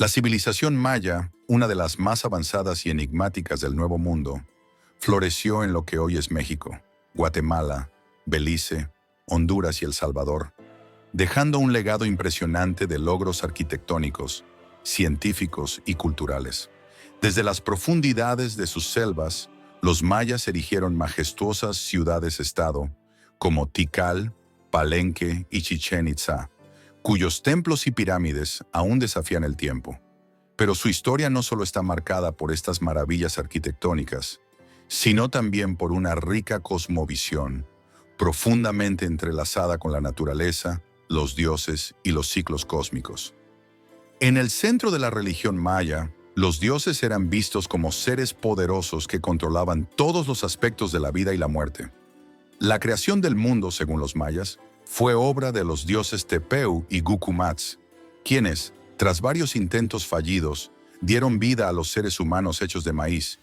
La civilización maya, una de las más avanzadas y enigmáticas del Nuevo Mundo, floreció en lo que hoy es México, Guatemala, Belice, Honduras y El Salvador, dejando un legado impresionante de logros arquitectónicos, científicos y culturales. Desde las profundidades de sus selvas, los mayas erigieron majestuosas ciudades-estado como Tikal, Palenque y Chichén Itzá, cuyos templos y pirámides aún desafían el tiempo. Pero su historia no solo está marcada por estas maravillas arquitectónicas, sino también por una rica cosmovisión, profundamente entrelazada con la naturaleza, los dioses y los ciclos cósmicos. En el centro de la religión maya, los dioses eran vistos como seres poderosos que controlaban todos los aspectos de la vida y la muerte. La creación del mundo, según los mayas, fue obra de los dioses Tepeu y Gucumatz, quienes, tras varios intentos fallidos, dieron vida a los seres humanos hechos de maíz,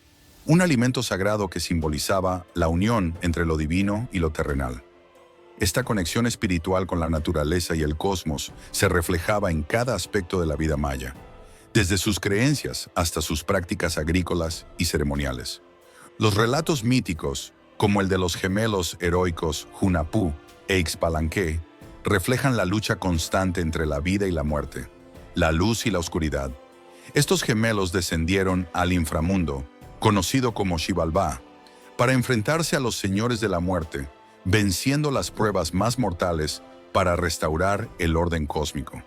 un alimento sagrado que simbolizaba la unión entre lo divino y lo terrenal. Esta conexión espiritual con la naturaleza y el cosmos se reflejaba en cada aspecto de la vida maya, desde sus creencias hasta sus prácticas agrícolas y ceremoniales. Los relatos míticos, como el de los gemelos heroicos Hunapú e Ixpalanque, reflejan la lucha constante entre la vida y la muerte, la luz y la oscuridad. Estos gemelos descendieron al inframundo, conocido como Xibalbá, para enfrentarse a los señores de la muerte, venciendo las pruebas más mortales para restaurar el orden cósmico.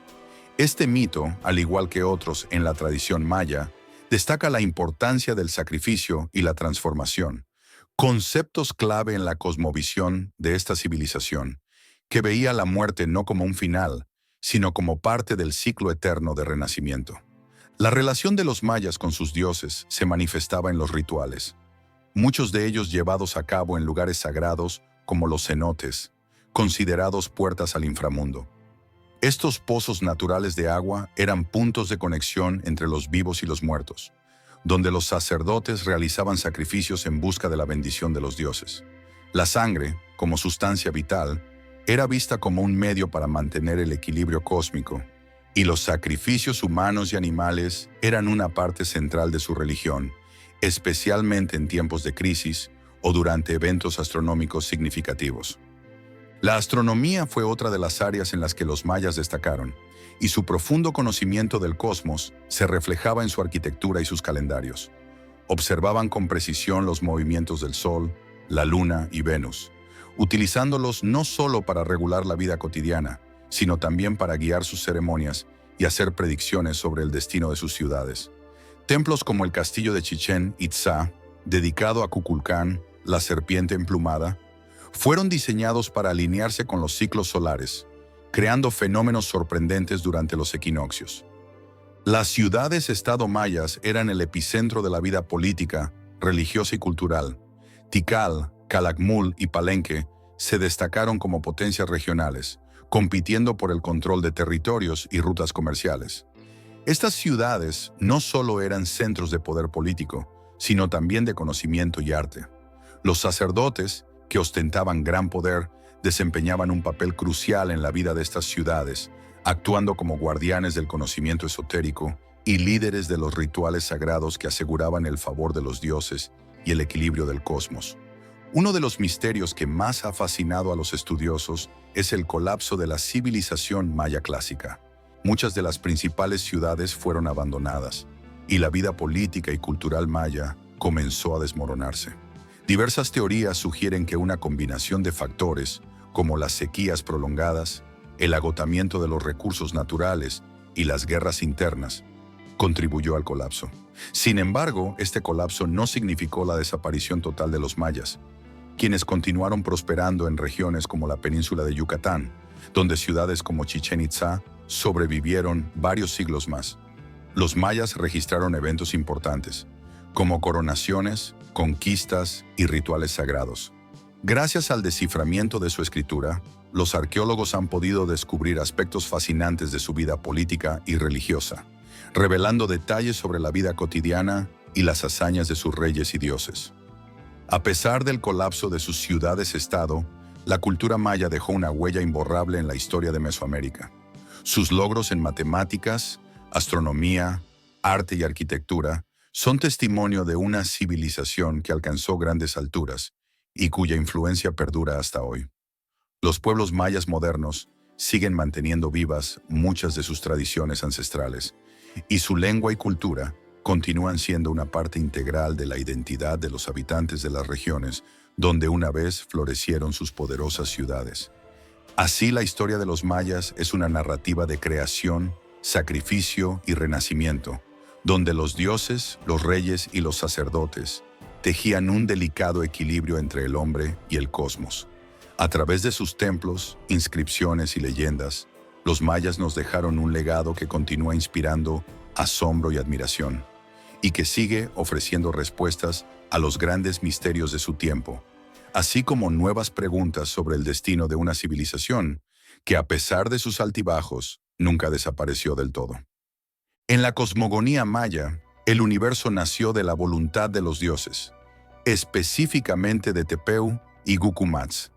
Este mito, al igual que otros en la tradición maya, destaca la importancia del sacrificio y la transformación, conceptos clave en la cosmovisión de esta civilización, que veía la muerte no como un final, sino como parte del ciclo eterno de renacimiento. La relación de los mayas con sus dioses se manifestaba en los rituales, muchos de ellos llevados a cabo en lugares sagrados como los cenotes, considerados puertas al inframundo. Estos pozos naturales de agua eran puntos de conexión entre los vivos y los muertos, donde los sacerdotes realizaban sacrificios en busca de la bendición de los dioses. La sangre, como sustancia vital, era vista como un medio para mantener el equilibrio cósmico, y los sacrificios humanos y animales eran una parte central de su religión, especialmente en tiempos de crisis o durante eventos astronómicos significativos. La astronomía fue otra de las áreas en las que los mayas destacaron, y su profundo conocimiento del cosmos se reflejaba en su arquitectura y sus calendarios. Observaban con precisión los movimientos del Sol, la Luna y Venus, utilizándolos no solo para regular la vida cotidiana, sino también para guiar sus ceremonias y hacer predicciones sobre el destino de sus ciudades. Templos como el castillo de Chichén Itzá, dedicado a Kukulcán, la serpiente emplumada, fueron diseñados para alinearse con los ciclos solares, creando fenómenos sorprendentes durante los equinoccios. Las ciudades-estado mayas eran el epicentro de la vida política, religiosa y cultural. Tikal, Calakmul y Palenque se destacaron como potencias regionales, compitiendo por el control de territorios y rutas comerciales. Estas ciudades no solo eran centros de poder político, sino también de conocimiento y arte. Los sacerdotes, que ostentaban gran poder, desempeñaban un papel crucial en la vida de estas ciudades, actuando como guardianes del conocimiento esotérico y líderes de los rituales sagrados que aseguraban el favor de los dioses y el equilibrio del cosmos. Uno de los misterios que más ha fascinado a los estudiosos es el colapso de la civilización maya clásica. Muchas de las principales ciudades fueron abandonadas, y la vida política y cultural maya comenzó a desmoronarse. Diversas teorías sugieren que una combinación de factores, como las sequías prolongadas, el agotamiento de los recursos naturales y las guerras internas, contribuyó al colapso. Sin embargo, este colapso no significó la desaparición total de los mayas, quienes continuaron prosperando en regiones como la península de Yucatán, donde ciudades como Chichén Itzá sobrevivieron varios siglos más. Los mayas registraron eventos importantes, como coronaciones, conquistas y rituales sagrados. Gracias al desciframiento de su escritura, los arqueólogos han podido descubrir aspectos fascinantes de su vida política y religiosa, revelando detalles sobre la vida cotidiana y las hazañas de sus reyes y dioses. A pesar del colapso de sus ciudades-estado, la cultura maya dejó una huella imborrable en la historia de Mesoamérica. Sus logros en matemáticas, astronomía, arte y arquitectura son testimonio de una civilización que alcanzó grandes alturas y cuya influencia perdura hasta hoy. Los pueblos mayas modernos siguen manteniendo vivas muchas de sus tradiciones ancestrales, y su lengua y cultura continúan siendo una parte integral de la identidad de los habitantes de las regiones donde una vez florecieron sus poderosas ciudades. Así, la historia de los mayas es una narrativa de creación, sacrificio y renacimiento, donde los dioses, los reyes y los sacerdotes tejían un delicado equilibrio entre el hombre y el cosmos. A través de sus templos, inscripciones y leyendas, los mayas nos dejaron un legado que continúa inspirando asombro y admiración, y que sigue ofreciendo respuestas a los grandes misterios de su tiempo, así como nuevas preguntas sobre el destino de una civilización que, a pesar de sus altibajos, nunca desapareció del todo. En la cosmogonía maya, el universo nació de la voluntad de los dioses, específicamente de Tepeu y Gucumatz,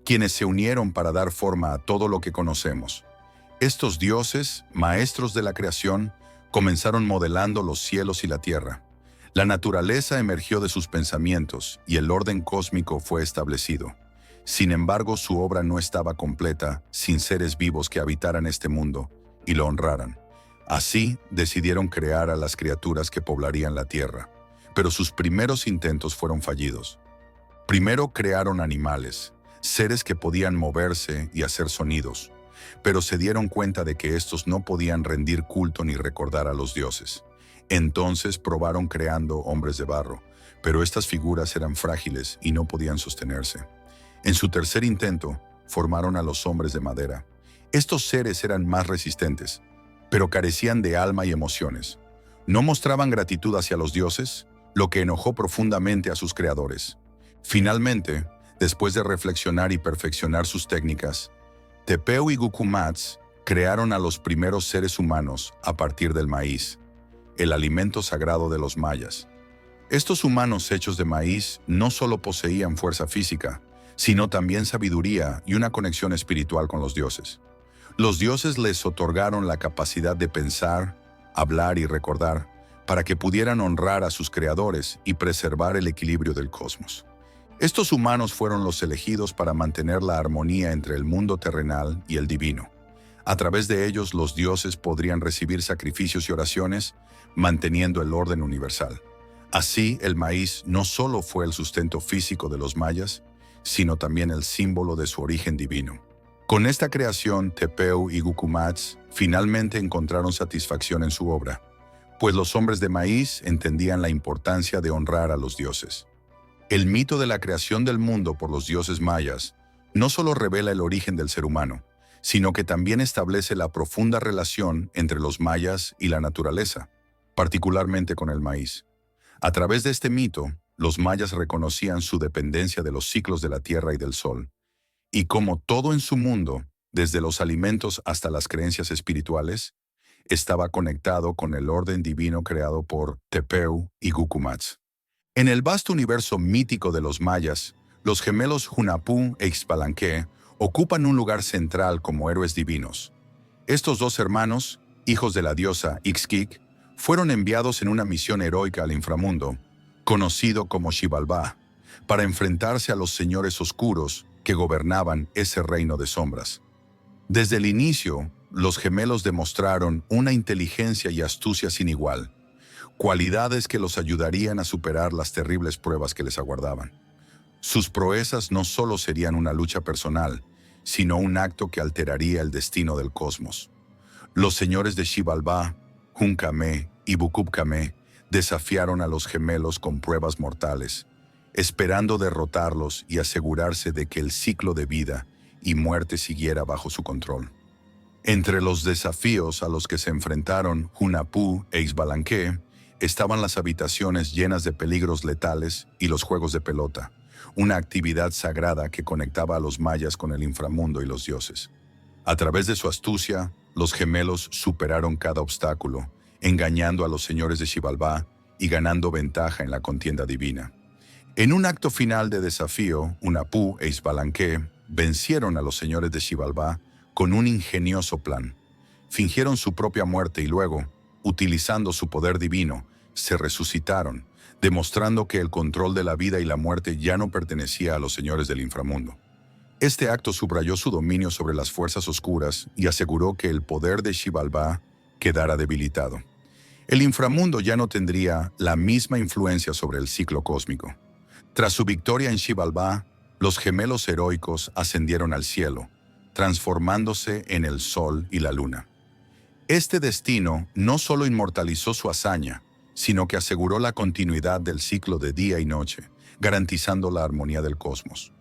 quienes se unieron para dar forma a todo lo que conocemos. Estos dioses, maestros de la creación, comenzaron modelando los cielos y la tierra. La naturaleza emergió de sus pensamientos y el orden cósmico fue establecido. Sin embargo, su obra no estaba completa sin seres vivos que habitaran este mundo y lo honraran. Así, decidieron crear a las criaturas que poblarían la tierra, pero sus primeros intentos fueron fallidos. Primero crearon animales, seres que podían moverse y hacer sonidos, pero se dieron cuenta de que estos no podían rendir culto ni recordar a los dioses. Entonces probaron creando hombres de barro, pero estas figuras eran frágiles y no podían sostenerse. En su tercer intento, formaron a los hombres de madera. Estos seres eran más resistentes, pero carecían de alma y emociones. No mostraban gratitud hacia los dioses, lo que enojó profundamente a sus creadores. Finalmente, después de reflexionar y perfeccionar sus técnicas, Tepeu y Gucumatz crearon a los primeros seres humanos a partir del maíz, el alimento sagrado de los mayas. Estos humanos hechos de maíz no solo poseían fuerza física, sino también sabiduría y una conexión espiritual con los dioses. Los dioses les otorgaron la capacidad de pensar, hablar y recordar para que pudieran honrar a sus creadores y preservar el equilibrio del cosmos. Estos humanos fueron los elegidos para mantener la armonía entre el mundo terrenal y el divino. A través de ellos, los dioses podrían recibir sacrificios y oraciones, manteniendo el orden universal. Así, el maíz no solo fue el sustento físico de los mayas, sino también el símbolo de su origen divino. Con esta creación, Tepeu y Gucumatz finalmente encontraron satisfacción en su obra, pues los hombres de maíz entendían la importancia de honrar a los dioses. El mito de la creación del mundo por los dioses mayas no solo revela el origen del ser humano, sino que también establece la profunda relación entre los mayas y la naturaleza, particularmente con el maíz. A través de este mito, los mayas reconocían su dependencia de los ciclos de la tierra y del sol, y como todo en su mundo, desde los alimentos hasta las creencias espirituales, estaba conectado con el orden divino creado por Tepeu y Gucumatz. En el vasto universo mítico de los mayas, los gemelos Hunahpu e Ixbalanque ocupan un lugar central como héroes divinos. Estos dos hermanos, hijos de la diosa Ixquic, fueron enviados en una misión heroica al inframundo, conocido como Xibalbá, para enfrentarse a los señores oscuros que gobernaban ese reino de sombras. Desde el inicio, los gemelos demostraron una inteligencia y astucia sin igual, cualidades que los ayudarían a superar las terribles pruebas que les aguardaban. Sus proezas no solo serían una lucha personal, sino un acto que alteraría el destino del cosmos. Los señores de Xibalbá, Huncamé y Bucubcamé desafiaron a los gemelos con pruebas mortales, esperando derrotarlos y asegurarse de que el ciclo de vida y muerte siguiera bajo su control. Entre los desafíos a los que se enfrentaron Hunahpu e Ixbalanque estaban las habitaciones llenas de peligros letales y los juegos de pelota, una actividad sagrada que conectaba a los mayas con el inframundo y los dioses. A través de su astucia, los gemelos superaron cada obstáculo, engañando a los señores de Xibalbá y ganando ventaja en la contienda divina. En un acto final de desafío, Hunahpu e Ixbalanque vencieron a los señores de Xibalbá con un ingenioso plan. Fingieron su propia muerte y luego, utilizando su poder divino, se resucitaron, demostrando que el control de la vida y la muerte ya no pertenecía a los señores del inframundo. Este acto subrayó su dominio sobre las fuerzas oscuras y aseguró que el poder de Xibalbá quedara debilitado. El inframundo ya no tendría la misma influencia sobre el ciclo cósmico. Tras su victoria en Xibalbá, los gemelos heroicos ascendieron al cielo, transformándose en el sol y la luna. Este destino no solo inmortalizó su hazaña, sino que aseguró la continuidad del ciclo de día y noche, garantizando la armonía del cosmos.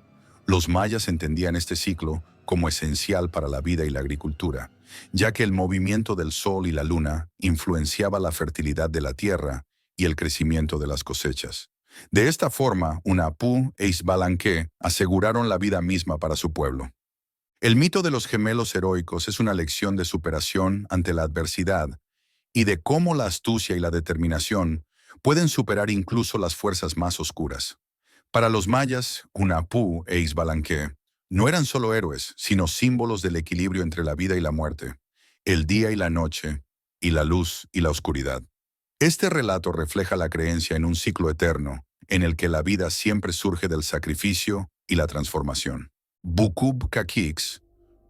Los mayas entendían este ciclo como esencial para la vida y la agricultura, ya que el movimiento del sol y la luna influenciaba la fertilidad de la tierra y el crecimiento de las cosechas. De esta forma, Hunahpu e Xbalanque aseguraron la vida misma para su pueblo. El mito de los gemelos heroicos es una lección de superación ante la adversidad y de cómo la astucia y la determinación pueden superar incluso las fuerzas más oscuras. Para los mayas, Hunahpu e Xbalanque no eran solo héroes, sino símbolos del equilibrio entre la vida y la muerte, el día y la noche, y la luz y la oscuridad. Este relato refleja la creencia en un ciclo eterno, en el que la vida siempre surge del sacrificio y la transformación. Bukub Kakix,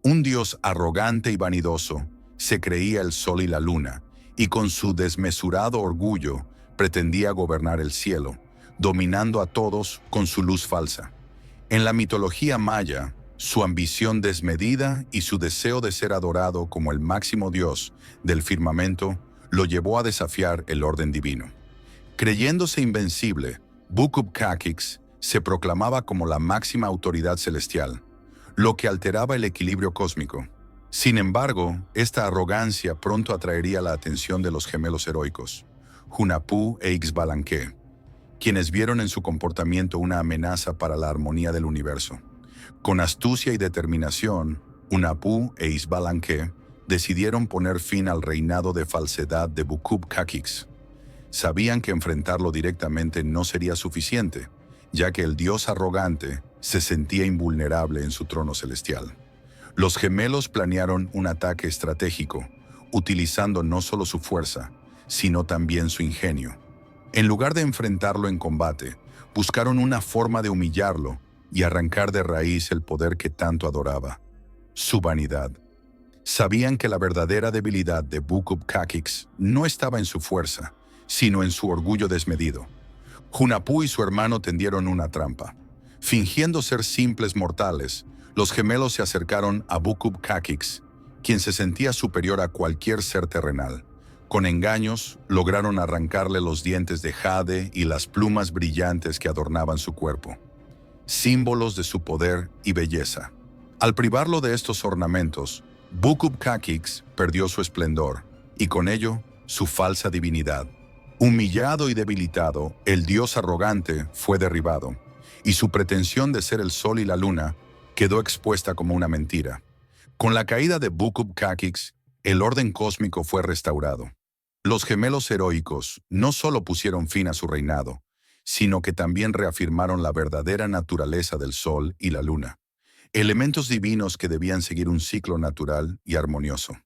un dios arrogante y vanidoso, se creía el sol y la luna, y con su desmesurado orgullo pretendía gobernar el cielo, dominando a todos con su luz falsa. En la mitología maya, su ambición desmedida y su deseo de ser adorado como el máximo dios del firmamento lo llevó a desafiar el orden divino. Creyéndose invencible, Bukub Kakix se proclamaba como la máxima autoridad celestial, lo que alteraba el equilibrio cósmico. Sin embargo, esta arrogancia pronto atraería la atención de los gemelos heroicos, Hunahpu e Xbalanque, quienes vieron en su comportamiento una amenaza para la armonía del universo. Con astucia y determinación, Hunahpu e Xbalanque decidieron poner fin al reinado de falsedad de Bukub Kakix. Sabían que enfrentarlo directamente no sería suficiente, ya que el dios arrogante se sentía invulnerable en su trono celestial. Los gemelos planearon un ataque estratégico, utilizando no solo su fuerza, sino también su ingenio. En lugar de enfrentarlo en combate, buscaron una forma de humillarlo y arrancar de raíz el poder que tanto adoraba: su vanidad. Sabían que la verdadera debilidad de Bukub Kakix no estaba en su fuerza, sino en su orgullo desmedido. Hunahpu y su hermano tendieron una trampa. Fingiendo ser simples mortales, los gemelos se acercaron a Bukub Kakix, quien se sentía superior a cualquier ser terrenal. Con engaños, lograron arrancarle los dientes de jade y las plumas brillantes que adornaban su cuerpo, símbolos de su poder y belleza. Al privarlo de estos ornamentos, Bukub Kakix perdió su esplendor y con ello su falsa divinidad. Humillado y debilitado, el dios arrogante fue derribado, y su pretensión de ser el sol y la luna quedó expuesta como una mentira. Con la caída de Bukub Kakix, el orden cósmico fue restaurado. Los gemelos heroicos no solo pusieron fin a su reinado, sino que también reafirmaron la verdadera naturaleza del sol y la luna, elementos divinos que debían seguir un ciclo natural y armonioso.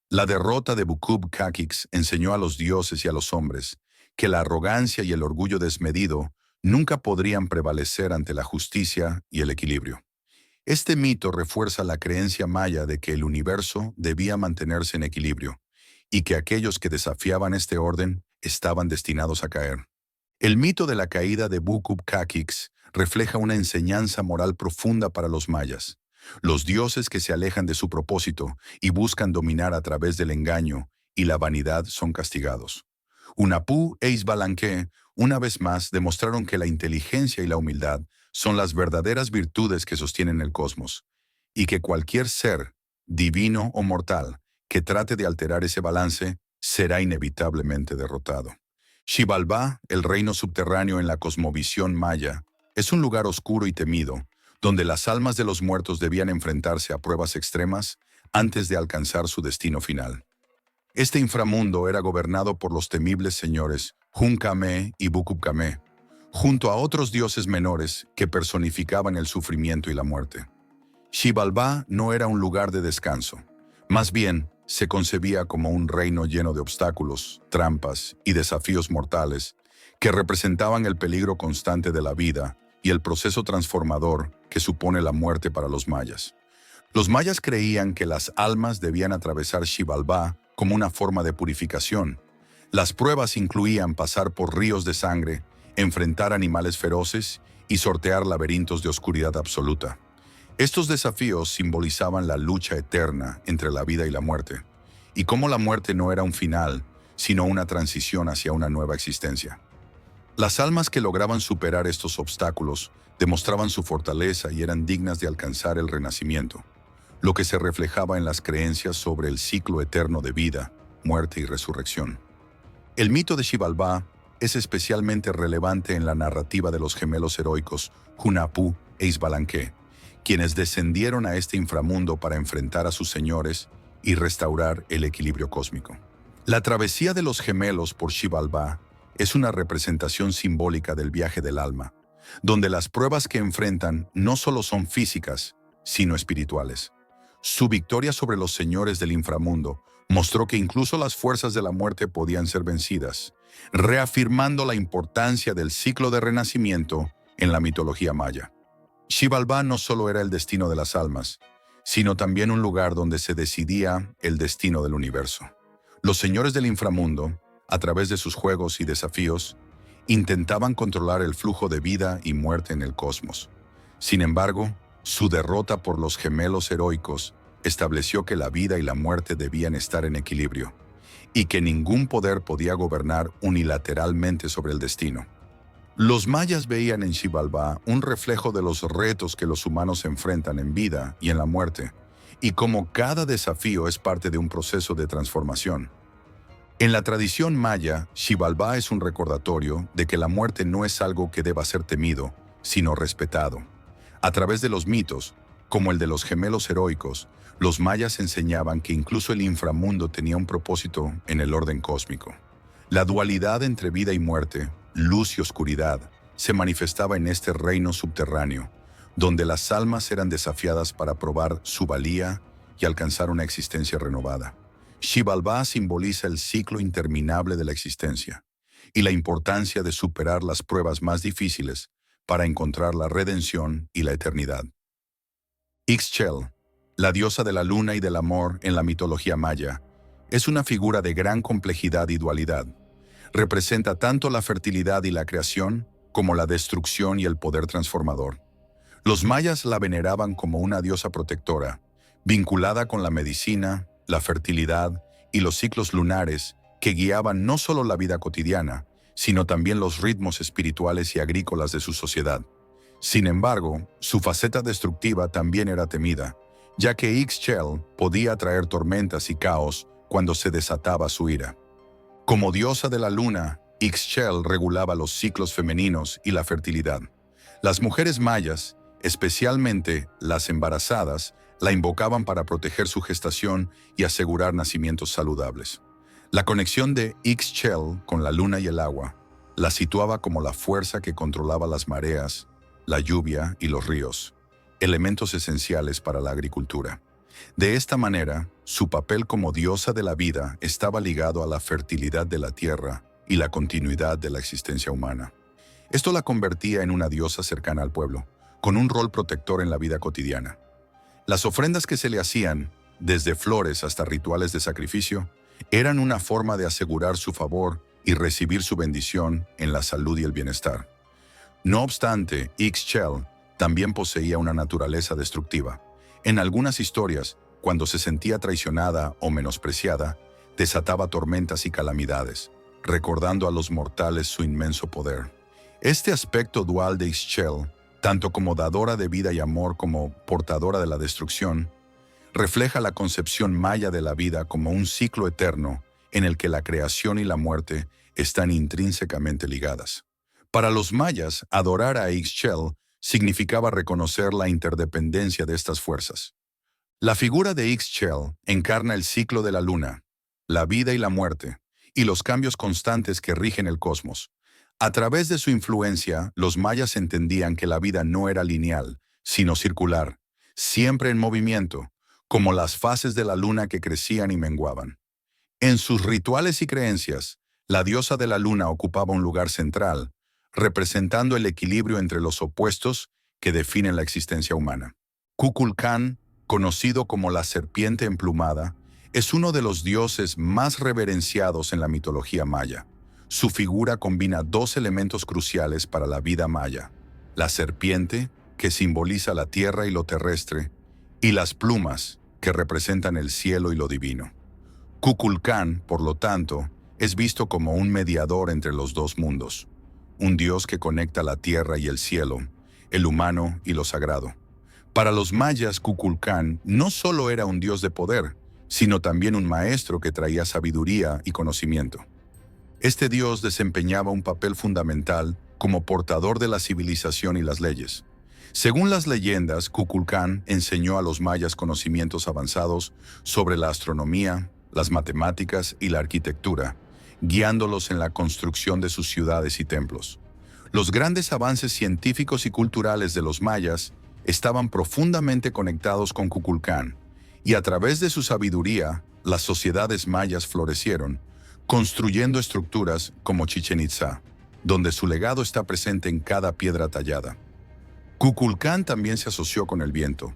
La derrota de Bukub Kakix enseñó a los dioses y a los hombres que la arrogancia y el orgullo desmedido nunca podrían prevalecer ante la justicia y el equilibrio. Este mito refuerza la creencia maya de que el universo debía mantenerse en equilibrio y que aquellos que desafiaban este orden estaban destinados a caer. El mito de la caída de Bukub Kakix refleja una enseñanza moral profunda para los mayas. Los dioses que se alejan de su propósito y buscan dominar a través del engaño y la vanidad son castigados. Hunahpu e Xbalanque, una vez más, demostraron que la inteligencia y la humildad son las verdaderas virtudes que sostienen el cosmos, y que cualquier ser, divino o mortal, que trate de alterar ese balance, será inevitablemente derrotado. Xibalbá, el reino subterráneo en la cosmovisión maya, es un lugar oscuro y temido, donde las almas de los muertos debían enfrentarse a pruebas extremas antes de alcanzar su destino final. Este inframundo era gobernado por los temibles señores Hun-Kame y Bukub-Kame, junto a otros dioses menores que personificaban el sufrimiento y la muerte. Xibalbá no era un lugar de descanso, más bien se concebía como un reino lleno de obstáculos, trampas y desafíos mortales que representaban el peligro constante de la vida y el proceso transformador que supone la muerte para los mayas. Los mayas creían que las almas debían atravesar Xibalbá como una forma de purificación. Las pruebas incluían pasar por ríos de sangre, enfrentar animales feroces y sortear laberintos de oscuridad absoluta. Estos desafíos simbolizaban la lucha eterna entre la vida y la muerte, y cómo la muerte no era un final, sino una transición hacia una nueva existencia. Las almas que lograban superar estos obstáculos demostraban su fortaleza y eran dignas de alcanzar el renacimiento, lo que se reflejaba en las creencias sobre el ciclo eterno de vida, muerte y resurrección. El mito de Xibalbá es especialmente relevante en la narrativa de los gemelos heroicos Hunahpu e Izbalanque, quienes descendieron a este inframundo para enfrentar a sus señores y restaurar el equilibrio cósmico. La travesía de los gemelos por Xibalbá es una representación simbólica del viaje del alma, donde las pruebas que enfrentan no solo son físicas, sino espirituales. Su victoria sobre los señores del inframundo mostró que incluso las fuerzas de la muerte podían ser vencidas, reafirmando la importancia del ciclo de renacimiento en la mitología maya. Xibalbá no solo era el destino de las almas, sino también un lugar donde se decidía el destino del universo. Los señores del inframundo, a través de sus juegos y desafíos, intentaban controlar el flujo de vida y muerte en el cosmos. Sin embargo, su derrota por los gemelos heroicos estableció que la vida y la muerte debían estar en equilibrio, y que ningún poder podía gobernar unilateralmente sobre el destino. Los mayas veían en Xibalbá un reflejo de los retos que los humanos enfrentan en vida y en la muerte, y cómo cada desafío es parte de un proceso de transformación. En la tradición maya, Xibalbá es un recordatorio de que la muerte no es algo que deba ser temido, sino respetado. A través de los mitos, como el de los gemelos heroicos, los mayas enseñaban que incluso el inframundo tenía un propósito en el orden cósmico. La dualidad entre vida y muerte, luz y oscuridad, se manifestaba en este reino subterráneo, donde las almas eran desafiadas para probar su valía y alcanzar una existencia renovada. Xibalbá simboliza el ciclo interminable de la existencia y la importancia de superar las pruebas más difíciles para encontrar la redención y la eternidad. Ixchel, la diosa de la luna y del amor en la mitología maya, es una figura de gran complejidad y dualidad. Representa tanto la fertilidad y la creación como la destrucción y el poder transformador. Los mayas la veneraban como una diosa protectora, vinculada con la medicina, la fertilidad y los ciclos lunares que guiaban no solo la vida cotidiana, sino también los ritmos espirituales y agrícolas de su sociedad. Sin embargo, su faceta destructiva también era temida, ya que Ixchel podía traer tormentas y caos cuando se desataba su ira. Como diosa de la luna, Ixchel regulaba los ciclos femeninos y la fertilidad. Las mujeres mayas, especialmente las embarazadas, la invocaban para proteger su gestación y asegurar nacimientos saludables. La conexión de Ixchel con la luna y el agua la situaba como la fuerza que controlaba las mareas, la lluvia y los ríos, elementos esenciales para la agricultura. De esta manera, su papel como diosa de la vida estaba ligado a la fertilidad de la tierra y la continuidad de la existencia humana. Esto la convertía en una diosa cercana al pueblo, con un rol protector en la vida cotidiana. Las ofrendas que se le hacían, desde flores hasta rituales de sacrificio, eran una forma de asegurar su favor y recibir su bendición en la salud y el bienestar. No obstante, Ixchel también poseía una naturaleza destructiva. En algunas historias, cuando se sentía traicionada o menospreciada, desataba tormentas y calamidades, recordando a los mortales su inmenso poder. Este aspecto dual de Ixchel, tanto como dadora de vida y amor como portadora de la destrucción, refleja la concepción maya de la vida como un ciclo eterno en el que la creación y la muerte están intrínsecamente ligadas. Para los mayas, adorar a Ixchel significaba reconocer la interdependencia de estas fuerzas. La figura de Ixchel encarna el ciclo de la luna, la vida y la muerte, y los cambios constantes que rigen el cosmos. A través de su influencia, los mayas entendían que la vida no era lineal, sino circular, siempre en movimiento, como las fases de la luna que crecían y menguaban. En sus rituales y creencias, la diosa de la luna ocupaba un lugar central, representando el equilibrio entre los opuestos que definen la existencia humana. Kukulcán, conocido como la serpiente emplumada, es uno de los dioses más reverenciados en la mitología maya. Su figura combina dos elementos cruciales para la vida maya: la serpiente, que simboliza la tierra y lo terrestre, y las plumas, que representan el cielo y lo divino. Kukulcán, por lo tanto, es visto como un mediador entre los dos mundos, un dios que conecta la tierra y el cielo, el humano y lo sagrado. Para los mayas, Kukulcán no solo era un dios de poder, sino también un maestro que traía sabiduría y conocimiento. Este dios desempeñaba un papel fundamental como portador de la civilización y las leyes. Según las leyendas, Kukulcán enseñó a los mayas conocimientos avanzados sobre la astronomía, las matemáticas y la arquitectura, guiándolos en la construcción de sus ciudades y templos. Los grandes avances científicos y culturales de los mayas estaban profundamente conectados con Kukulcán, y a través de su sabiduría, las sociedades mayas florecieron, construyendo estructuras como Chichén Itzá, donde su legado está presente en cada piedra tallada. Kukulcán también se asoció con el viento,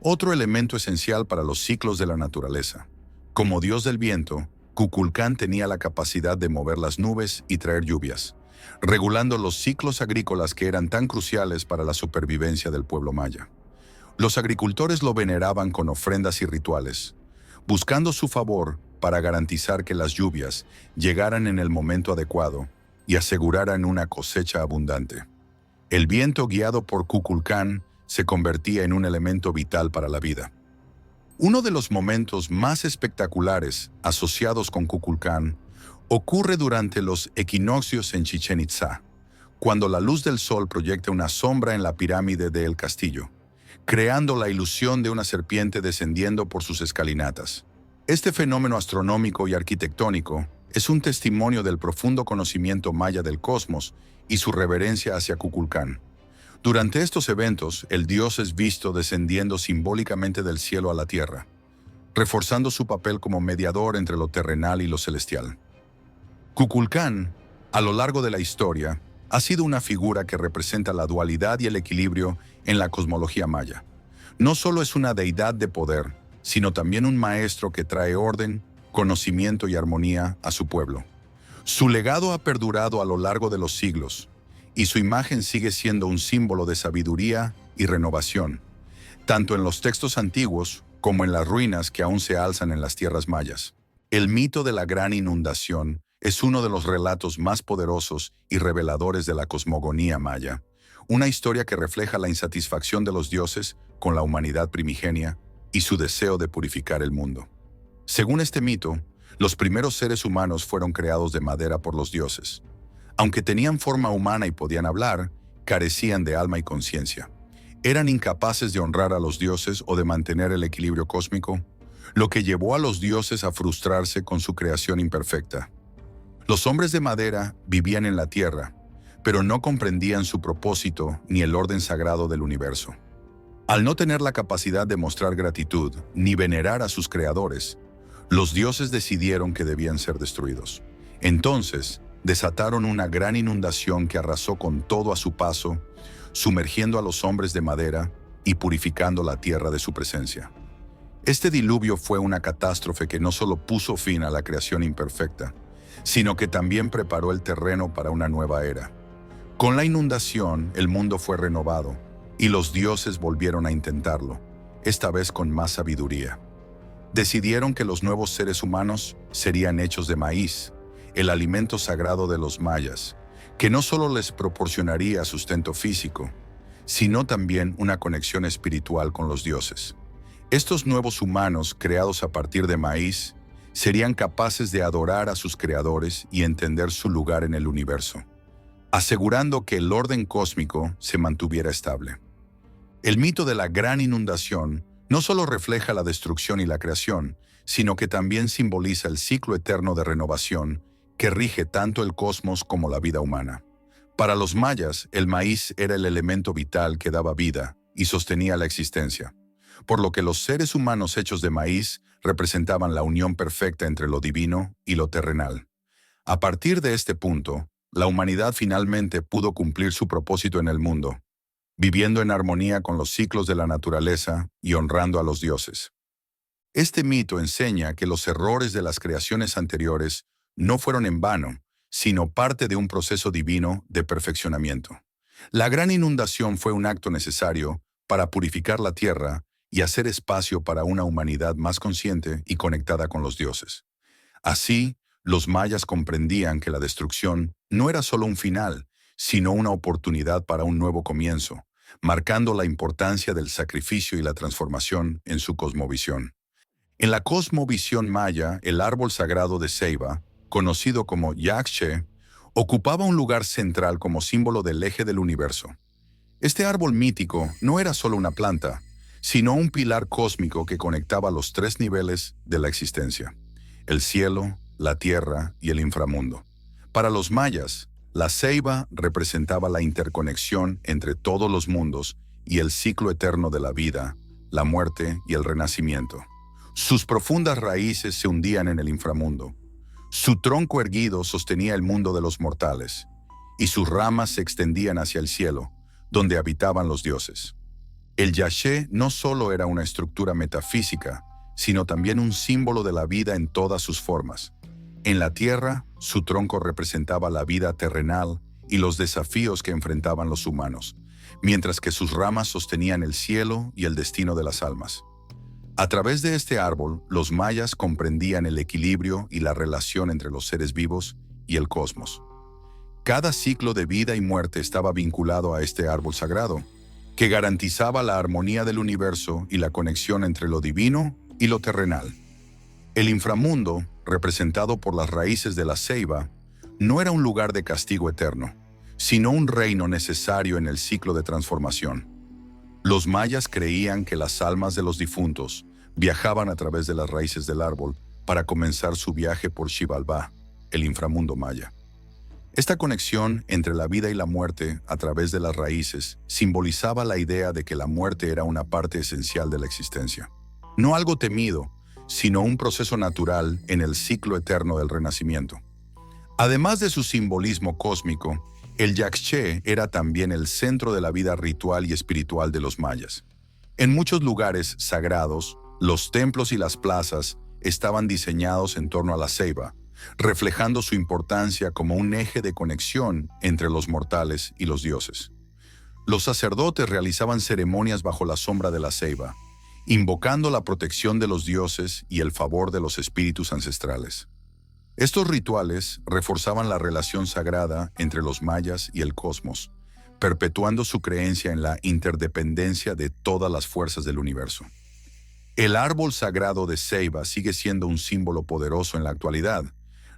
otro elemento esencial para los ciclos de la naturaleza. Como dios del viento, Kukulcán tenía la capacidad de mover las nubes y traer lluvias, regulando los ciclos agrícolas que eran tan cruciales para la supervivencia del pueblo maya. Los agricultores lo veneraban con ofrendas y rituales, buscando su favor para garantizar que las lluvias llegaran en el momento adecuado y aseguraran una cosecha abundante. El viento, guiado por Kukulcán, se convertía en un elemento vital para la vida. Uno de los momentos más espectaculares asociados con Kukulcán ocurre durante los equinoccios en Chichén Itzá, cuando la luz del sol proyecta una sombra en la pirámide del castillo, creando la ilusión de una serpiente descendiendo por sus escalinatas. Este fenómeno astronómico y arquitectónico es un testimonio del profundo conocimiento maya del cosmos y su reverencia hacia Kukulcán. Durante estos eventos, el dios es visto descendiendo simbólicamente del cielo a la tierra, reforzando su papel como mediador entre lo terrenal y lo celestial. Kukulcán, a lo largo de la historia, ha sido una figura que representa la dualidad y el equilibrio en la cosmología maya. No solo es una deidad de poder, sino también un maestro que trae orden, conocimiento y armonía a su pueblo. Su legado ha perdurado a lo largo de los siglos, y su imagen sigue siendo un símbolo de sabiduría y renovación, tanto en los textos antiguos como en las ruinas que aún se alzan en las tierras mayas. El mito de la gran inundación es uno de los relatos más poderosos y reveladores de la cosmogonía maya, una historia que refleja la insatisfacción de los dioses con la humanidad primigenia y su deseo de purificar el mundo. Según este mito, los primeros seres humanos fueron creados de madera por los dioses. Aunque tenían forma humana y podían hablar, carecían de alma y conciencia. Eran incapaces de honrar a los dioses o de mantener el equilibrio cósmico, lo que llevó a los dioses a frustrarse con su creación imperfecta. Los hombres de madera vivían en la tierra, pero no comprendían su propósito ni el orden sagrado del universo. Al no tener la capacidad de mostrar gratitud ni venerar a sus creadores, los dioses decidieron que debían ser destruidos. Entonces, desataron una gran inundación que arrasó con todo a su paso, sumergiendo a los hombres de madera y purificando la tierra de su presencia. Este diluvio fue una catástrofe que no solo puso fin a la creación imperfecta, sino que también preparó el terreno para una nueva era. Con la inundación, el mundo fue renovado, y los dioses volvieron a intentarlo, esta vez con más sabiduría. Decidieron que los nuevos seres humanos serían hechos de maíz, el alimento sagrado de los mayas, que no solo les proporcionaría sustento físico, sino también una conexión espiritual con los dioses. Estos nuevos humanos, creados a partir de maíz, serían capaces de adorar a sus creadores y entender su lugar en el universo, asegurando que el orden cósmico se mantuviera estable. El mito de la gran inundación no solo refleja la destrucción y la creación, sino que también simboliza el ciclo eterno de renovación que rige tanto el cosmos como la vida humana. Para los mayas, el maíz era el elemento vital que daba vida y sostenía la existencia. por lo que los seres humanos hechos de maíz representaban la unión perfecta entre lo divino y lo terrenal. A partir de este punto, la humanidad finalmente pudo cumplir su propósito en el mundo, viviendo en armonía con los ciclos de la naturaleza y honrando a los dioses. Este mito enseña que los errores de las creaciones anteriores no fueron en vano, sino parte de un proceso divino de perfeccionamiento. La gran inundación fue un acto necesario para purificar la tierra y hacer espacio para una humanidad más consciente y conectada con los dioses. Así, los mayas comprendían que la destrucción no era solo un final, sino una oportunidad para un nuevo comienzo, marcando la importancia del sacrificio y la transformación en su cosmovisión. En la cosmovisión maya, el árbol sagrado de ceiba, conocido como Yaxche, ocupaba un lugar central como símbolo del eje del universo. Este árbol mítico no era solo una planta, sino un pilar cósmico que conectaba los tres niveles de la existencia: el cielo, la tierra y el inframundo. Para los mayas, la ceiba representaba la interconexión entre todos los mundos y el ciclo eterno de la vida, la muerte y el renacimiento. Sus profundas raíces se hundían en el inframundo. Su tronco erguido sostenía el mundo de los mortales, y sus ramas se extendían hacia el cielo, donde habitaban los dioses. El Yaxche no solo era una estructura metafísica, sino también un símbolo de la vida en todas sus formas. En la tierra, su tronco representaba la vida terrenal y los desafíos que enfrentaban los humanos, mientras que sus ramas sostenían el cielo y el destino de las almas. A través de este árbol, los mayas comprendían el equilibrio y la relación entre los seres vivos y el cosmos. Cada ciclo de vida y muerte estaba vinculado a este árbol sagrado, que garantizaba la armonía del universo y la conexión entre lo divino y lo terrenal. El inframundo, representado por las raíces de la ceiba, no era un lugar de castigo eterno, sino un reino necesario en el ciclo de transformación. Los mayas creían que las almas de los difuntos viajaban a través de las raíces del árbol para comenzar su viaje por Xibalbá, el inframundo maya. Esta conexión entre la vida y la muerte a través de las raíces simbolizaba la idea de que la muerte era una parte esencial de la existencia. No algo temido, sino un proceso natural en el ciclo eterno del renacimiento. Además de su simbolismo cósmico, el Yaxche era también el centro de la vida ritual y espiritual de los mayas. En muchos lugares sagrados, los templos y las plazas estaban diseñados en torno a la ceiba, reflejando su importancia como un eje de conexión entre los mortales y los dioses. Los sacerdotes realizaban ceremonias bajo la sombra de la ceiba, invocando la protección de los dioses y el favor de los espíritus ancestrales. Estos rituales reforzaban la relación sagrada entre los mayas y el cosmos, perpetuando su creencia en la interdependencia de todas las fuerzas del universo. El árbol sagrado de ceiba sigue siendo un símbolo poderoso en la actualidad,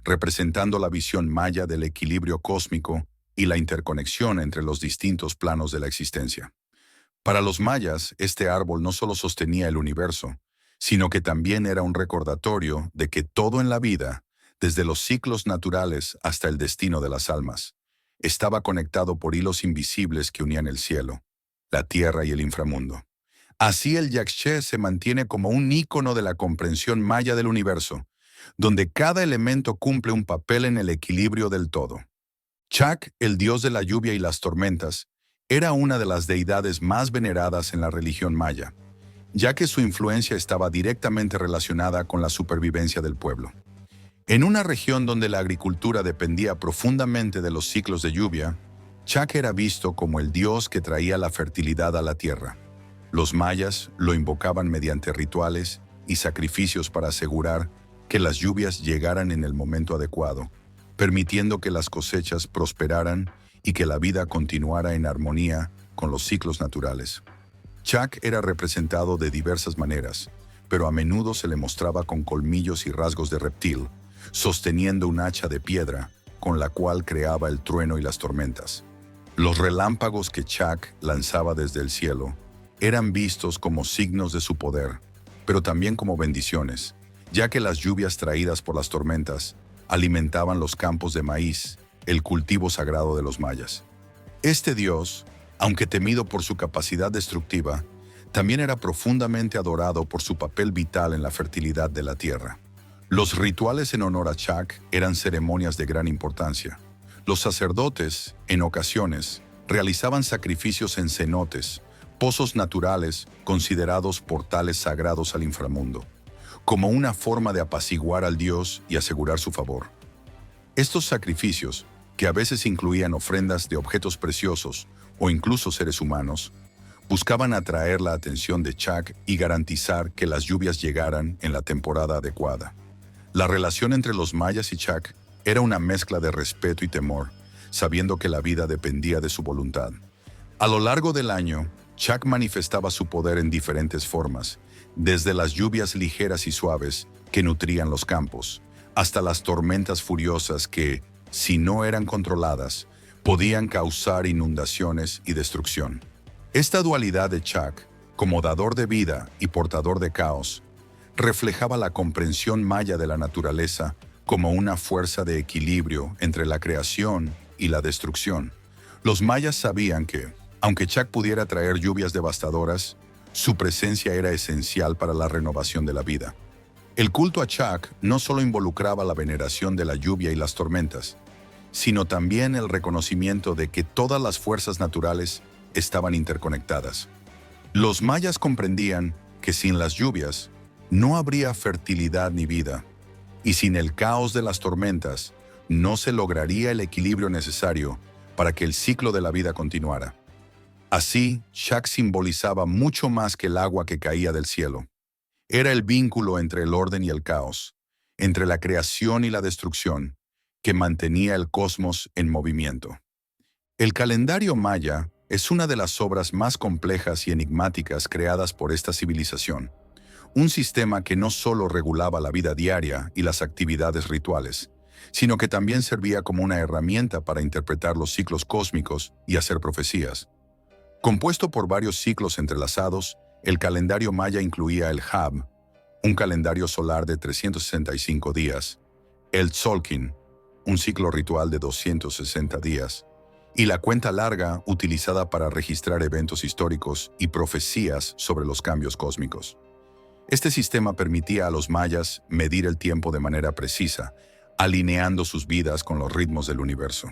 representando la visión maya del equilibrio cósmico y la interconexión entre los distintos planos de la existencia. Para los mayas, este árbol no solo sostenía el universo, sino que también era un recordatorio de que todo en la vida, desde los ciclos naturales hasta el destino de las almas, estaba conectado por hilos invisibles que unían el cielo, la tierra y el inframundo. Así el Yaxche se mantiene como un ícono de la comprensión maya del universo, donde cada elemento cumple un papel en el equilibrio del todo. Chac, el dios de la lluvia y las tormentas, era una de las deidades más veneradas en la religión maya, ya que su influencia estaba directamente relacionada con la supervivencia del pueblo. En una región donde la agricultura dependía profundamente de los ciclos de lluvia, Chac era visto como el dios que traía la fertilidad a la tierra. Los mayas lo invocaban mediante rituales y sacrificios para asegurar que las lluvias llegaran en el momento adecuado, permitiendo que las cosechas prosperaran y que la vida continuara en armonía con los ciclos naturales. Chac era representado de diversas maneras, pero a menudo se le mostraba con colmillos y rasgos de reptil, sosteniendo un hacha de piedra con la cual creaba el trueno y las tormentas. Los relámpagos que Chac lanzaba desde el cielo eran vistos como signos de su poder, pero también como bendiciones, ya que las lluvias traídas por las tormentas alimentaban los campos de maíz, el cultivo sagrado de los mayas. Este dios, aunque temido por su capacidad destructiva, también era profundamente adorado por su papel vital en la fertilidad de la tierra. Los rituales en honor a Chak eran ceremonias de gran importancia. Los sacerdotes, en ocasiones, realizaban sacrificios en cenotes, pozos naturales considerados portales sagrados al inframundo, como una forma de apaciguar al dios y asegurar su favor. Estos sacrificios, que a veces incluían ofrendas de objetos preciosos o incluso seres humanos, buscaban atraer la atención de Chak y garantizar que las lluvias llegaran en la temporada adecuada. La relación entre los mayas y Chak era una mezcla de respeto y temor, sabiendo que la vida dependía de su voluntad. A lo largo del año, Chak manifestaba su poder en diferentes formas, desde las lluvias ligeras y suaves que nutrían los campos, hasta las tormentas furiosas que, si no eran controladas, podían causar inundaciones y destrucción. Esta dualidad de Chak, como dador de vida y portador de caos, reflejaba la comprensión maya de la naturaleza como una fuerza de equilibrio entre la creación y la destrucción. Los mayas sabían que, aunque Chak pudiera traer lluvias devastadoras, su presencia era esencial para la renovación de la vida. El culto a Chak no solo involucraba la veneración de la lluvia y las tormentas, sino también el reconocimiento de que todas las fuerzas naturales estaban interconectadas. Los mayas comprendían que sin las lluvias no habría fertilidad ni vida, y sin el caos de las tormentas no se lograría el equilibrio necesario para que el ciclo de la vida continuara. Así, Chak simbolizaba mucho más que el agua que caía del cielo. Era el vínculo entre el orden y el caos, entre la creación y la destrucción, que mantenía el cosmos en movimiento. El calendario maya es una de las obras más complejas y enigmáticas creadas por esta civilización. Un sistema que no solo regulaba la vida diaria y las actividades rituales, sino que también servía como una herramienta para interpretar los ciclos cósmicos y hacer profecías. Compuesto por varios ciclos entrelazados, el calendario maya incluía el Hab, un calendario solar de 365 días, el Tzolkin, un ciclo ritual de 260 días, y la cuenta larga utilizada para registrar eventos históricos y profecías sobre los cambios cósmicos. Este sistema permitía a los mayas medir el tiempo de manera precisa, alineando sus vidas con los ritmos del universo.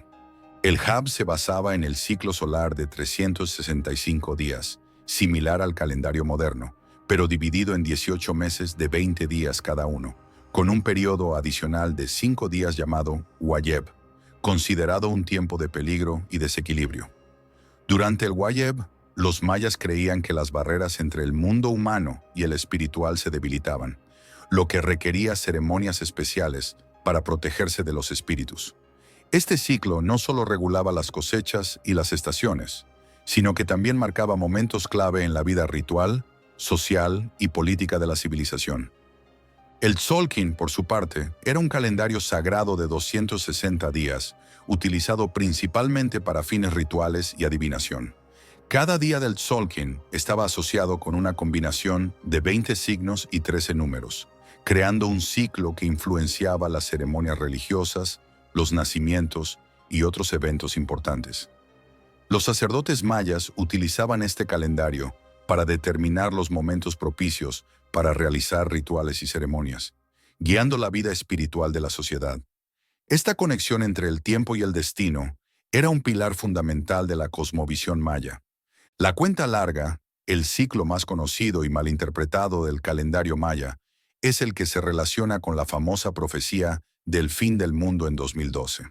El Hab se basaba en el ciclo solar de 365 días, similar al calendario moderno, pero dividido en 18 meses de 20 días cada uno, con un periodo adicional de 5 días llamado Wayeb, considerado un tiempo de peligro y desequilibrio. Durante el Wayeb, los mayas creían que las barreras entre el mundo humano y el espiritual se debilitaban, lo que requería ceremonias especiales para protegerse de los espíritus. Este ciclo no solo regulaba las cosechas y las estaciones, sino que también marcaba momentos clave en la vida ritual, social y política de la civilización. El Tzolkin, por su parte, era un calendario sagrado de 260 días, utilizado principalmente para fines rituales y adivinación. Cada día del Tzolkin estaba asociado con una combinación de 20 signos y 13 números, creando un ciclo que influenciaba las ceremonias religiosas, los nacimientos y otros eventos importantes. Los sacerdotes mayas utilizaban este calendario para determinar los momentos propicios para realizar rituales y ceremonias, guiando la vida espiritual de la sociedad. Esta conexión entre el tiempo y el destino era un pilar fundamental de la cosmovisión maya. La cuenta larga, el ciclo más conocido y malinterpretado del calendario maya, es el que se relaciona con la famosa profecía del fin del mundo en 2012.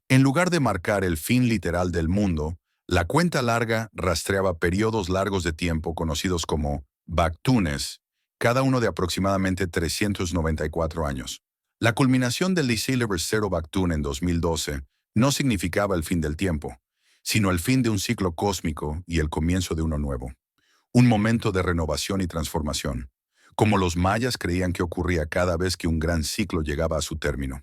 En lugar de marcar el fin literal del mundo, la cuenta larga rastreaba periodos largos de tiempo conocidos como Baktunes, cada uno de aproximadamente 394 años. La culminación del Lisilver Zero Baktun en 2012 no significaba el fin del tiempo, sino el fin de un ciclo cósmico y el comienzo de uno nuevo. Un momento de renovación y transformación, como los mayas creían que ocurría cada vez que un gran ciclo llegaba a su término.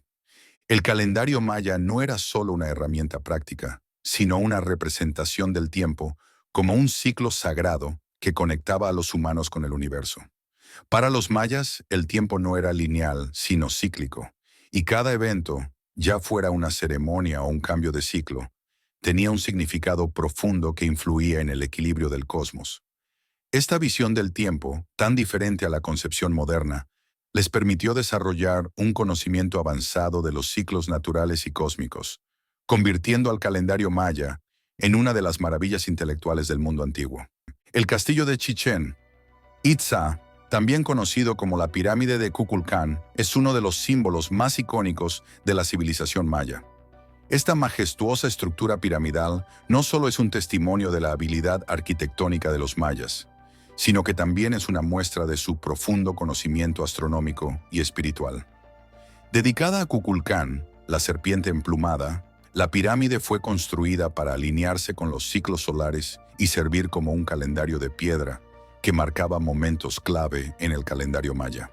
El calendario maya no era solo una herramienta práctica, sino una representación del tiempo como un ciclo sagrado que conectaba a los humanos con el universo. Para los mayas, el tiempo no era lineal, sino cíclico, y cada evento, ya fuera una ceremonia o un cambio de ciclo, tenía un significado profundo que influía en el equilibrio del cosmos. Esta visión del tiempo, tan diferente a la concepción moderna, les permitió desarrollar un conocimiento avanzado de los ciclos naturales y cósmicos, convirtiendo al calendario maya en una de las maravillas intelectuales del mundo antiguo. El castillo de Chichén Itzá, también conocido como la pirámide de Kukulcán, es uno de los símbolos más icónicos de la civilización maya. Esta majestuosa estructura piramidal no solo es un testimonio de la habilidad arquitectónica de los mayas, sino que también es una muestra de su profundo conocimiento astronómico y espiritual. Dedicada a Kukulcán, la serpiente emplumada, la pirámide fue construida para alinearse con los ciclos solares y servir como un calendario de piedra que marcaba momentos clave en el calendario maya.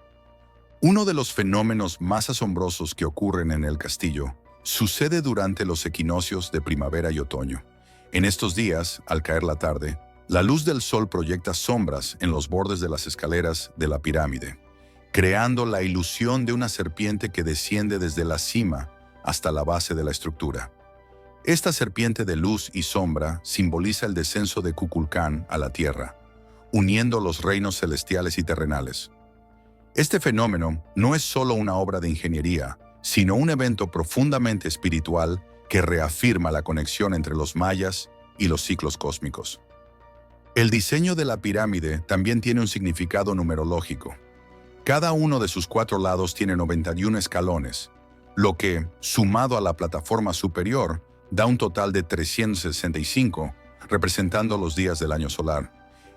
Uno de los fenómenos más asombrosos que ocurren en el castillo sucede durante los equinoccios de primavera y otoño. En estos días, al caer la tarde, la luz del sol proyecta sombras en los bordes de las escaleras de la pirámide, creando la ilusión de una serpiente que desciende desde la cima hasta la base de la estructura. Esta serpiente de luz y sombra simboliza el descenso de Kukulcán a la tierra, uniendo los reinos celestiales y terrenales. Este fenómeno no es solo una obra de ingeniería, sino un evento profundamente espiritual que reafirma la conexión entre los mayas y los ciclos cósmicos. El diseño de la pirámide también tiene un significado numerológico. Cada uno de sus 4 lados tiene 91 escalones, lo que, sumado a la plataforma superior, da un total de 365, representando los días del año solar.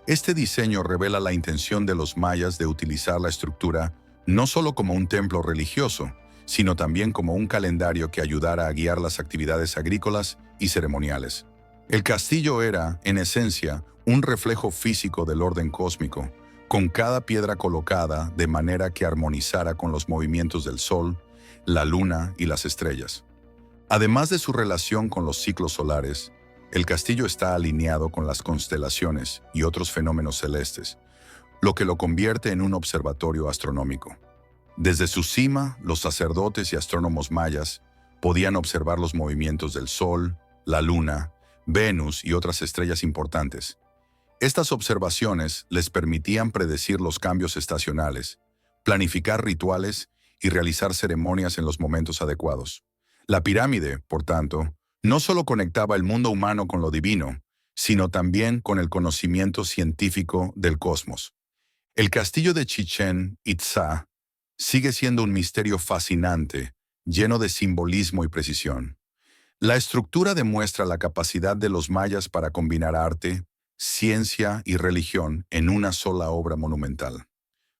Este diseño revela la intención de los mayas de utilizar la estructura no solo como un templo religioso, sino también como un calendario que ayudara a guiar las actividades agrícolas y ceremoniales. El castillo era, en esencia, un reflejo físico del orden cósmico, con cada piedra colocada de manera que armonizara con los movimientos del sol, la luna y las estrellas. Además de su relación con los ciclos solares, el castillo está alineado con las constelaciones y otros fenómenos celestes, lo que lo convierte en un observatorio astronómico. Desde su cima, los sacerdotes y astrónomos mayas podían observar los movimientos del Sol, la Luna, Venus y otras estrellas importantes. Estas observaciones les permitían predecir los cambios estacionales, planificar rituales y realizar ceremonias en los momentos adecuados. La pirámide, por tanto, no solo conectaba el mundo humano con lo divino, sino también con el conocimiento científico del cosmos. El castillo de Chichén Itzá sigue siendo un misterio fascinante, lleno de simbolismo y precisión. La estructura demuestra la capacidad de los mayas para combinar arte, ciencia y religión en una sola obra monumental.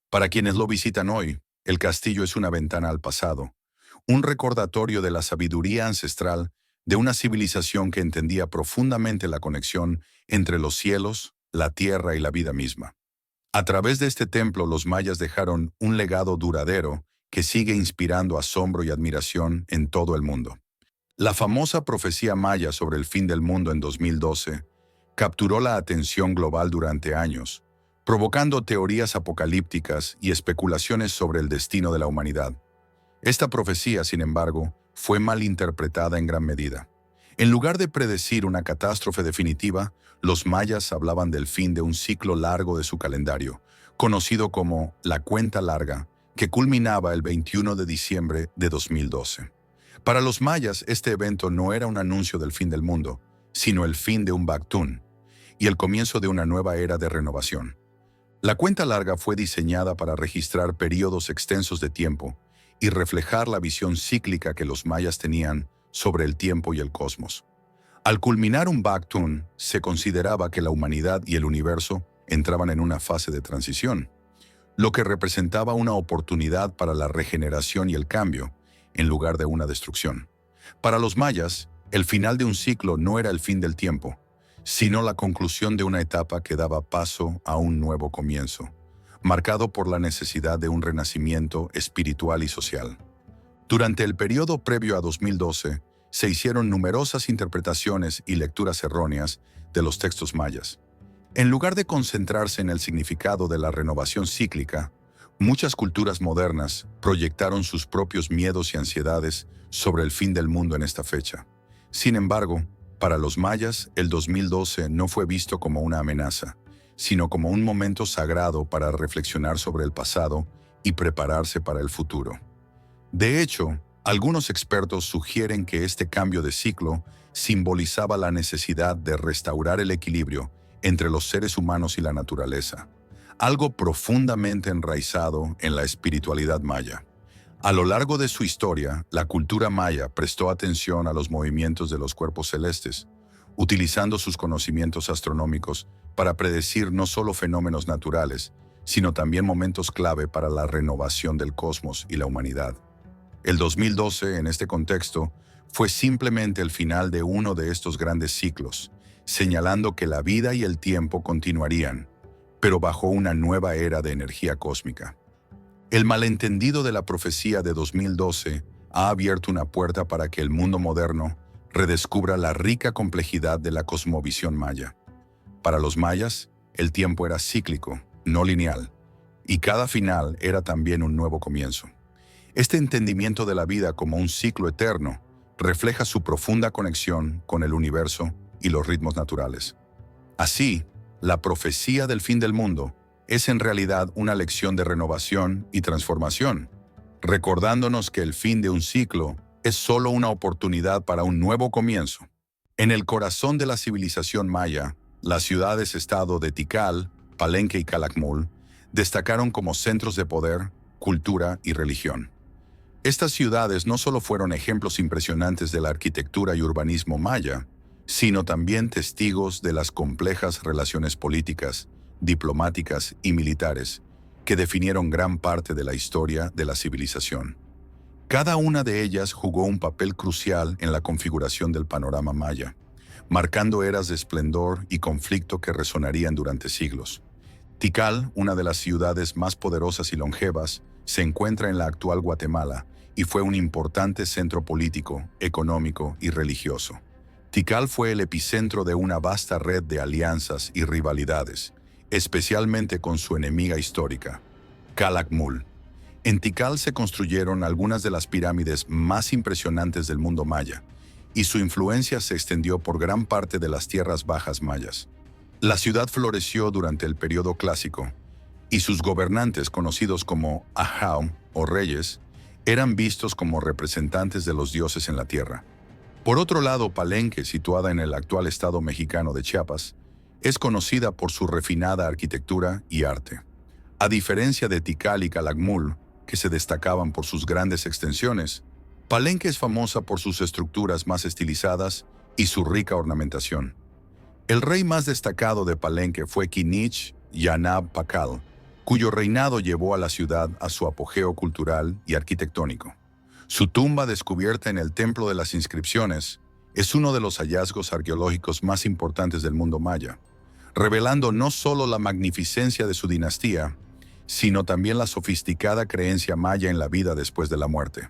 Para quienes lo visitan hoy, el castillo es una ventana al pasado, un recordatorio de la sabiduría ancestral de una civilización que entendía profundamente la conexión entre los cielos, la tierra y la vida misma. A través de este templo, los mayas dejaron un legado duradero que sigue inspirando asombro y admiración en todo el mundo. La famosa profecía maya sobre el fin del mundo en 2012 capturó la atención global durante años, provocando teorías apocalípticas y especulaciones sobre el destino de la humanidad. Esta profecía, sin embargo, fue mal interpretada en gran medida. En lugar de predecir una catástrofe definitiva, los mayas hablaban del fin de un ciclo largo de su calendario, conocido como la cuenta larga, que culminaba el 21 de diciembre de 2012. Para los mayas, este evento no era un anuncio del fin del mundo, sino el fin de un Baktún y el comienzo de una nueva era de renovación. La cuenta larga fue diseñada para registrar periodos extensos de tiempo y reflejar la visión cíclica que los mayas tenían sobre el tiempo y el cosmos. Al culminar un Baktún, se consideraba que la humanidad y el universo entraban en una fase de transición, lo que representaba una oportunidad para la regeneración y el cambio, en lugar de una destrucción. Para los mayas, el final de un ciclo no era el fin del tiempo, sino la conclusión de una etapa que daba paso a un nuevo comienzo, marcado por la necesidad de un renacimiento espiritual y social. Durante el periodo previo a 2012, se hicieron numerosas interpretaciones y lecturas erróneas de los textos mayas. En lugar de concentrarse en el significado de la renovación cíclica, muchas culturas modernas proyectaron sus propios miedos y ansiedades sobre el fin del mundo en esta fecha. Sin embargo, para los mayas, el 2012 no fue visto como una amenaza, sino como un momento sagrado para reflexionar sobre el pasado y prepararse para el futuro. De hecho, algunos expertos sugieren que este cambio de ciclo simbolizaba la necesidad de restaurar el equilibrio entre los seres humanos y la naturaleza, algo profundamente enraizado en la espiritualidad maya. A lo largo de su historia, la cultura maya prestó atención a los movimientos de los cuerpos celestes, utilizando sus conocimientos astronómicos para predecir no solo fenómenos naturales, sino también momentos clave para la renovación del cosmos y la humanidad. El 2012, en este contexto, fue simplemente el final de uno de estos grandes ciclos, señalando que la vida y el tiempo continuarían, pero bajo una nueva era de energía cósmica. El malentendido de la profecía de 2012 ha abierto una puerta para que el mundo moderno redescubra la rica complejidad de la cosmovisión maya. Para los mayas, el tiempo era cíclico, no lineal, y cada final era también un nuevo comienzo. Este entendimiento de la vida como un ciclo eterno refleja su profunda conexión con el universo y los ritmos naturales. Así, la profecía del fin del mundo es en realidad una lección de renovación y transformación, recordándonos que el fin de un ciclo es solo una oportunidad para un nuevo comienzo. En el corazón de la civilización maya, las ciudades-estado de Tikal, Palenque y Calakmul destacaron como centros de poder, cultura y religión. Estas ciudades no solo fueron ejemplos impresionantes de la arquitectura y urbanismo maya, sino también testigos de las complejas relaciones políticas, diplomáticas y militares que definieron gran parte de la historia de la civilización. Cada una de ellas jugó un papel crucial en la configuración del panorama maya, marcando eras de esplendor y conflicto que resonarían durante siglos. Tikal, una de las ciudades más poderosas y longevas, se encuentra en la actual Guatemala y fue un importante centro político, económico y religioso. Tikal fue el epicentro de una vasta red de alianzas y rivalidades, especialmente con su enemiga histórica, Calakmul. En Tikal se construyeron algunas de las pirámides más impresionantes del mundo maya, y su influencia se extendió por gran parte de las tierras bajas mayas. La ciudad floreció durante el periodo clásico, y sus gobernantes, conocidos como Ahau o reyes, eran vistos como representantes de los dioses en la tierra. Por otro lado, Palenque, situada en el actual estado mexicano de Chiapas, es conocida por su refinada arquitectura y arte. A diferencia de Tikal y Calakmul, que se destacaban por sus grandes extensiones, Palenque es famosa por sus estructuras más estilizadas y su rica ornamentación. El rey más destacado de Palenque fue Kinich Yanab Pakal, cuyo reinado llevó a la ciudad a su apogeo cultural y arquitectónico. Su tumba, descubierta en el Templo de las Inscripciones, es uno de los hallazgos arqueológicos más importantes del mundo maya, revelando no solo la magnificencia de su dinastía, sino también la sofisticada creencia maya en la vida después de la muerte.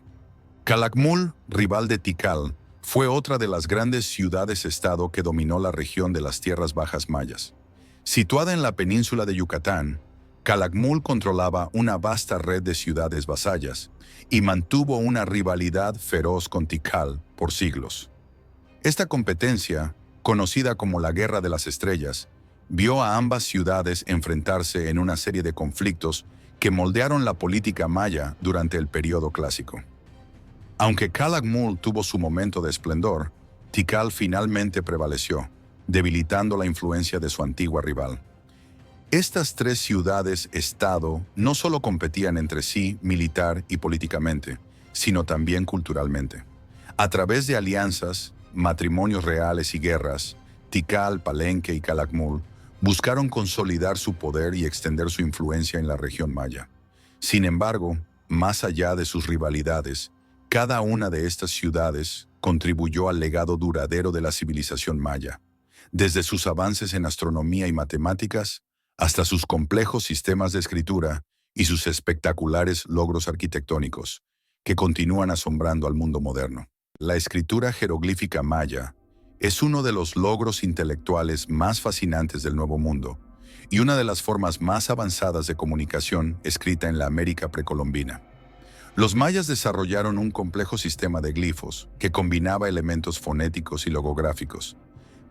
Calakmul, rival de Tikal, fue otra de las grandes ciudades-estado que dominó la región de las tierras bajas mayas. Situada en la península de Yucatán, Calakmul controlaba una vasta red de ciudades vasallas y mantuvo una rivalidad feroz con Tikal por siglos. Esta competencia, conocida como la Guerra de las Estrellas, vio a ambas ciudades enfrentarse en una serie de conflictos que moldearon la política maya durante el periodo clásico. Aunque Calakmul tuvo su momento de esplendor, Tikal finalmente prevaleció, debilitando la influencia de su antigua rival. Estas tres ciudades-estado no solo competían entre sí militar y políticamente, sino también culturalmente. A través de alianzas, matrimonios reales y guerras, Tikal, Palenque y Calakmul buscaron consolidar su poder y extender su influencia en la región maya. Sin embargo, más allá de sus rivalidades, cada una de estas ciudades contribuyó al legado duradero de la civilización maya, desde sus avances en astronomía y matemáticas hasta sus complejos sistemas de escritura y sus espectaculares logros arquitectónicos, que continúan asombrando al mundo moderno. La escritura jeroglífica maya es uno de los logros intelectuales más fascinantes del Nuevo Mundo y una de las formas más avanzadas de comunicación escrita en la América precolombina. Los mayas desarrollaron un complejo sistema de glifos que combinaba elementos fonéticos y logográficos,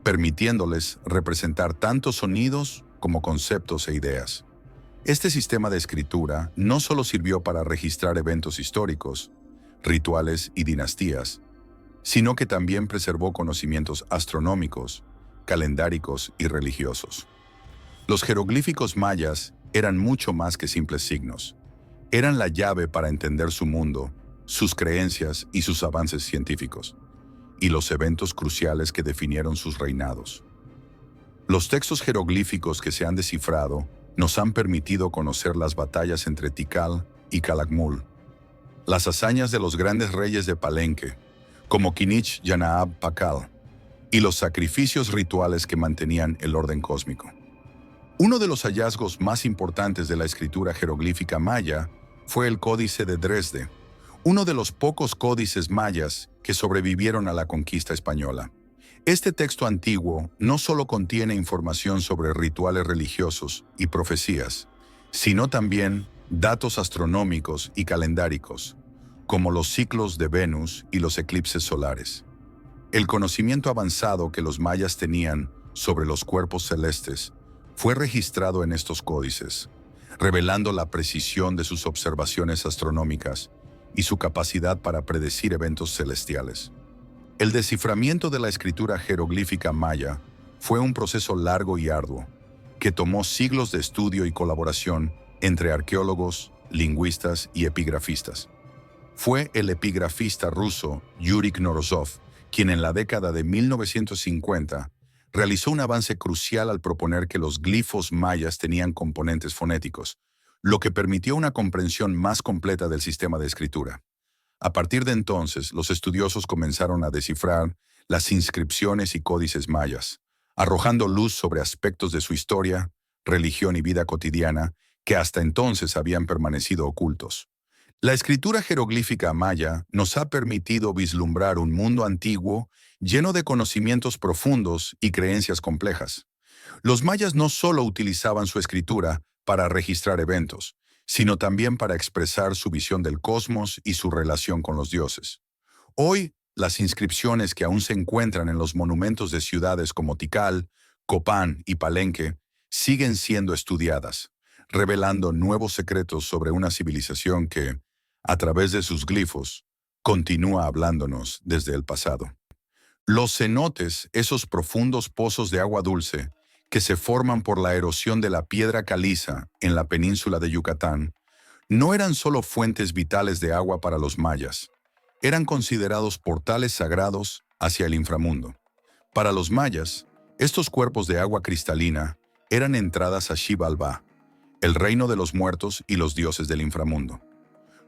permitiéndoles representar tanto sonidos como conceptos e ideas. Este sistema de escritura no solo sirvió para registrar eventos históricos, rituales y dinastías, sino que también preservó conocimientos astronómicos, calendáricos y religiosos. Los jeroglíficos mayas eran mucho más que simples signos. Eran la llave para entender su mundo, sus creencias y sus avances científicos, y los eventos cruciales que definieron sus reinados. Los textos jeroglíficos que se han descifrado nos han permitido conocer las batallas entre Tikal y Calakmul, las hazañas de los grandes reyes de Palenque, como Kinich Yanaab Pakal, y los sacrificios rituales que mantenían el orden cósmico. Uno de los hallazgos más importantes de la escritura jeroglífica maya fue el Códice de Dresde, uno de los pocos códices mayas que sobrevivieron a la conquista española. Este texto antiguo no solo contiene información sobre rituales religiosos y profecías, sino también datos astronómicos y calendáricos, como los ciclos de Venus y los eclipses solares. El conocimiento avanzado que los mayas tenían sobre los cuerpos celestes fue registrado en estos códices, revelando la precisión de sus observaciones astronómicas y su capacidad para predecir eventos celestiales. El desciframiento de la escritura jeroglífica maya fue un proceso largo y arduo, que tomó siglos de estudio y colaboración entre arqueólogos, lingüistas y epigrafistas. Fue el epigrafista ruso Yuri Knorozov quien en la década de 1950 realizó un avance crucial al proponer que los glifos mayas tenían componentes fonéticos, lo que permitió una comprensión más completa del sistema de escritura. A partir de entonces, los estudiosos comenzaron a descifrar las inscripciones y códices mayas, arrojando luz sobre aspectos de su historia, religión y vida cotidiana que hasta entonces habían permanecido ocultos. La escritura jeroglífica maya nos ha permitido vislumbrar un mundo antiguo lleno de conocimientos profundos y creencias complejas. Los mayas no solo utilizaban su escritura para registrar eventos, sino también para expresar su visión del cosmos y su relación con los dioses. Hoy, las inscripciones que aún se encuentran en los monumentos de ciudades como Tikal, Copán y Palenque siguen siendo estudiadas, revelando nuevos secretos sobre una civilización que, a través de sus glifos, continúa hablándonos desde el pasado. Los cenotes, esos profundos pozos de agua dulce, que se forman por la erosión de la piedra caliza en la península de Yucatán, no eran solo fuentes vitales de agua para los mayas, eran considerados portales sagrados hacia el inframundo. Para los mayas, estos cuerpos de agua cristalina eran entradas a Xibalbá, el reino de los muertos y los dioses del inframundo.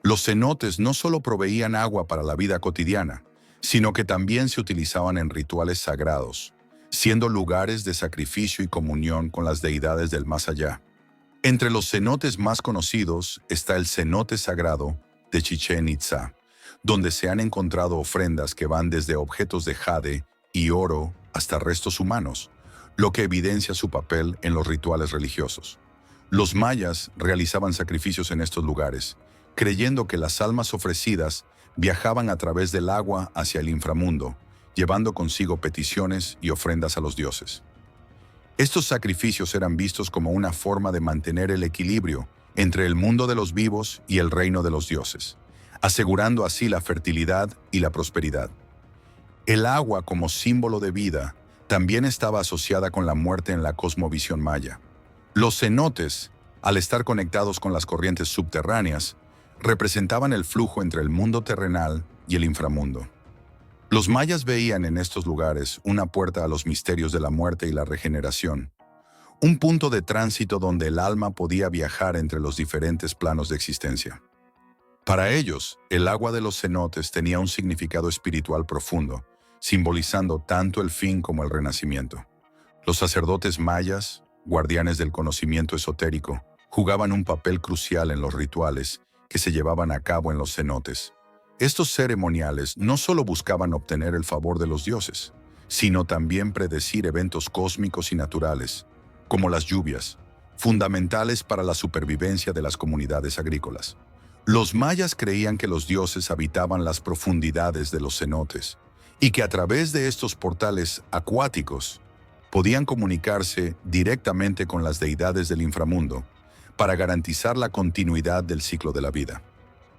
Los cenotes no solo proveían agua para la vida cotidiana, sino que también se utilizaban en rituales sagrados, siendo lugares de sacrificio y comunión con las deidades del más allá. Entre los cenotes más conocidos está el cenote sagrado de Chichén Itzá, donde se han encontrado ofrendas que van desde objetos de jade y oro hasta restos humanos, lo que evidencia su papel en los rituales religiosos. Los mayas realizaban sacrificios en estos lugares, creyendo que las almas ofrecidas viajaban a través del agua hacia el inframundo, llevando consigo peticiones y ofrendas a los dioses. Estos sacrificios eran vistos como una forma de mantener el equilibrio entre el mundo de los vivos y el reino de los dioses, asegurando así la fertilidad y la prosperidad. El agua como símbolo de vida también estaba asociada con la muerte en la cosmovisión maya. Los cenotes, al estar conectados con las corrientes subterráneas, representaban el flujo entre el mundo terrenal y el inframundo. Los mayas veían en estos lugares una puerta a los misterios de la muerte y la regeneración, un punto de tránsito donde el alma podía viajar entre los diferentes planos de existencia. Para ellos, el agua de los cenotes tenía un significado espiritual profundo, simbolizando tanto el fin como el renacimiento. Los sacerdotes mayas, guardianes del conocimiento esotérico, jugaban un papel crucial en los rituales que se llevaban a cabo en los cenotes. Estos ceremoniales no solo buscaban obtener el favor de los dioses, sino también predecir eventos cósmicos y naturales, como las lluvias, fundamentales para la supervivencia de las comunidades agrícolas. Los mayas creían que los dioses habitaban las profundidades de los cenotes y que a través de estos portales acuáticos podían comunicarse directamente con las deidades del inframundo para garantizar la continuidad del ciclo de la vida.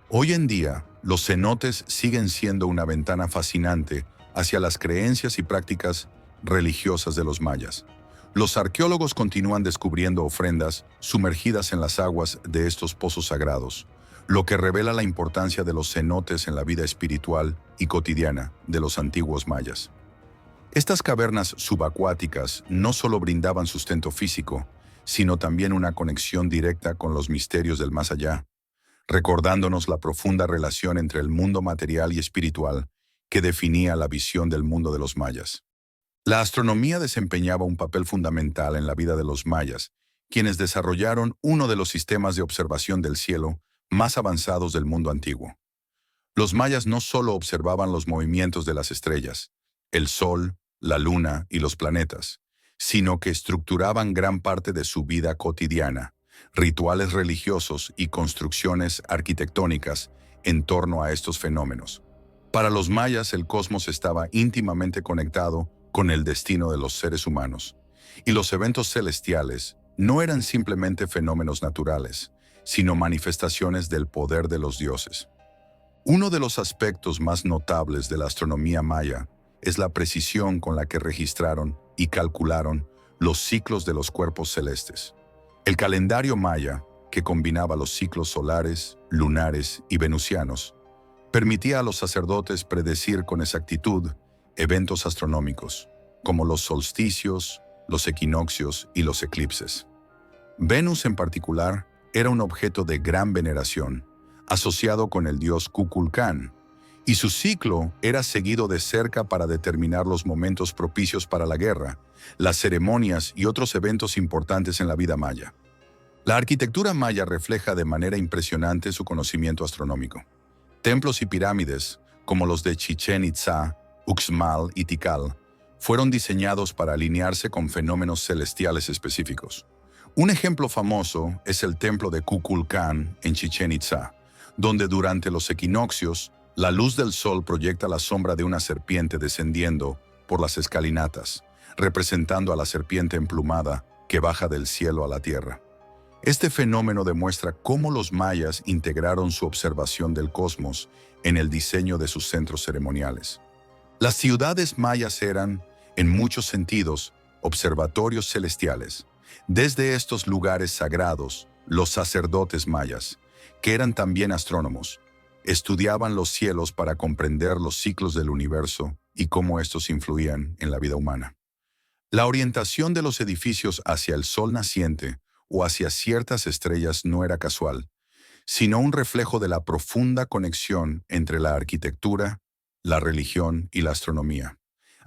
Hoy en día, los cenotes siguen siendo una ventana fascinante hacia las creencias y prácticas religiosas de los mayas. Los arqueólogos continúan descubriendo ofrendas sumergidas en las aguas de estos pozos sagrados, lo que revela la importancia de los cenotes en la vida espiritual y cotidiana de los antiguos mayas. Estas cavernas subacuáticas no solo brindaban sustento físico, sino también una conexión directa con los misterios del más allá, recordándonos la profunda relación entre el mundo material y espiritual que definía la visión del mundo de los mayas. La astronomía desempeñaba un papel fundamental en la vida de los mayas, quienes desarrollaron uno de los sistemas de observación del cielo más avanzados del mundo antiguo. Los mayas no solo observaban los movimientos de las estrellas, el sol, la luna y los planetas, sino que estructuraban gran parte de su vida cotidiana, rituales religiosos y construcciones arquitectónicas en torno a estos fenómenos. Para los mayas, el cosmos estaba íntimamente conectado con el destino de los seres humanos, y los eventos celestiales no eran simplemente fenómenos naturales, sino manifestaciones del poder de los dioses. Uno de los aspectos más notables de la astronomía maya es la precisión con la que registraron y calcularon los ciclos de los cuerpos celestes. El calendario maya, que combinaba los ciclos solares, lunares y venusianos, permitía a los sacerdotes predecir con exactitud eventos astronómicos, como los solsticios, los equinoccios y los eclipses. Venus en particular era un objeto de gran veneración, asociado con el dios Kukulcán, y su ciclo era seguido de cerca para determinar los momentos propicios para la guerra, las ceremonias y otros eventos importantes en la vida maya. La arquitectura maya refleja de manera impresionante su conocimiento astronómico. Templos y pirámides, como los de Chichén Itzá, Uxmal y Tikal, fueron diseñados para alinearse con fenómenos celestiales específicos. Un ejemplo famoso es el templo de Kukulcán en Chichén Itzá, donde durante los equinoccios, la luz del sol proyecta la sombra de una serpiente descendiendo por las escalinatas, representando a la serpiente emplumada que baja del cielo a la tierra. Este fenómeno demuestra cómo los mayas integraron su observación del cosmos en el diseño de sus centros ceremoniales. Las ciudades mayas eran, en muchos sentidos, observatorios celestiales. Desde estos lugares sagrados, los sacerdotes mayas, que eran también astrónomos, estudiaban los cielos para comprender los ciclos del universo y cómo estos influían en la vida humana. La orientación de los edificios hacia el sol naciente o hacia ciertas estrellas no era casual, sino un reflejo de la profunda conexión entre la arquitectura, la religión y la astronomía.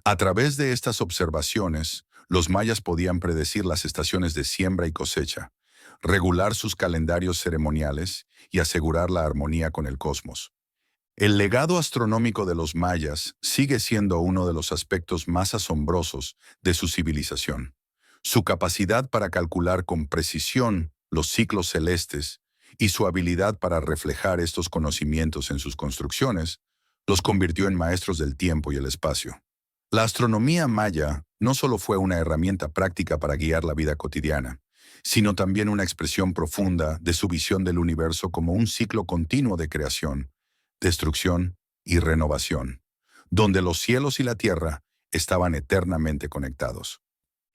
A través de estas observaciones, los mayas podían predecir las estaciones de siembra y cosecha, regular sus calendarios ceremoniales y asegurar la armonía con el cosmos. El legado astronómico de los mayas sigue siendo uno de los aspectos más asombrosos de su civilización. Su capacidad para calcular con precisión los ciclos celestes y su habilidad para reflejar estos conocimientos en sus construcciones los convirtió en maestros del tiempo y el espacio. La astronomía maya no solo fue una herramienta práctica para guiar la vida cotidiana, sino también una expresión profunda de su visión del universo como un ciclo continuo de creación, destrucción y renovación, donde los cielos y la tierra estaban eternamente conectados.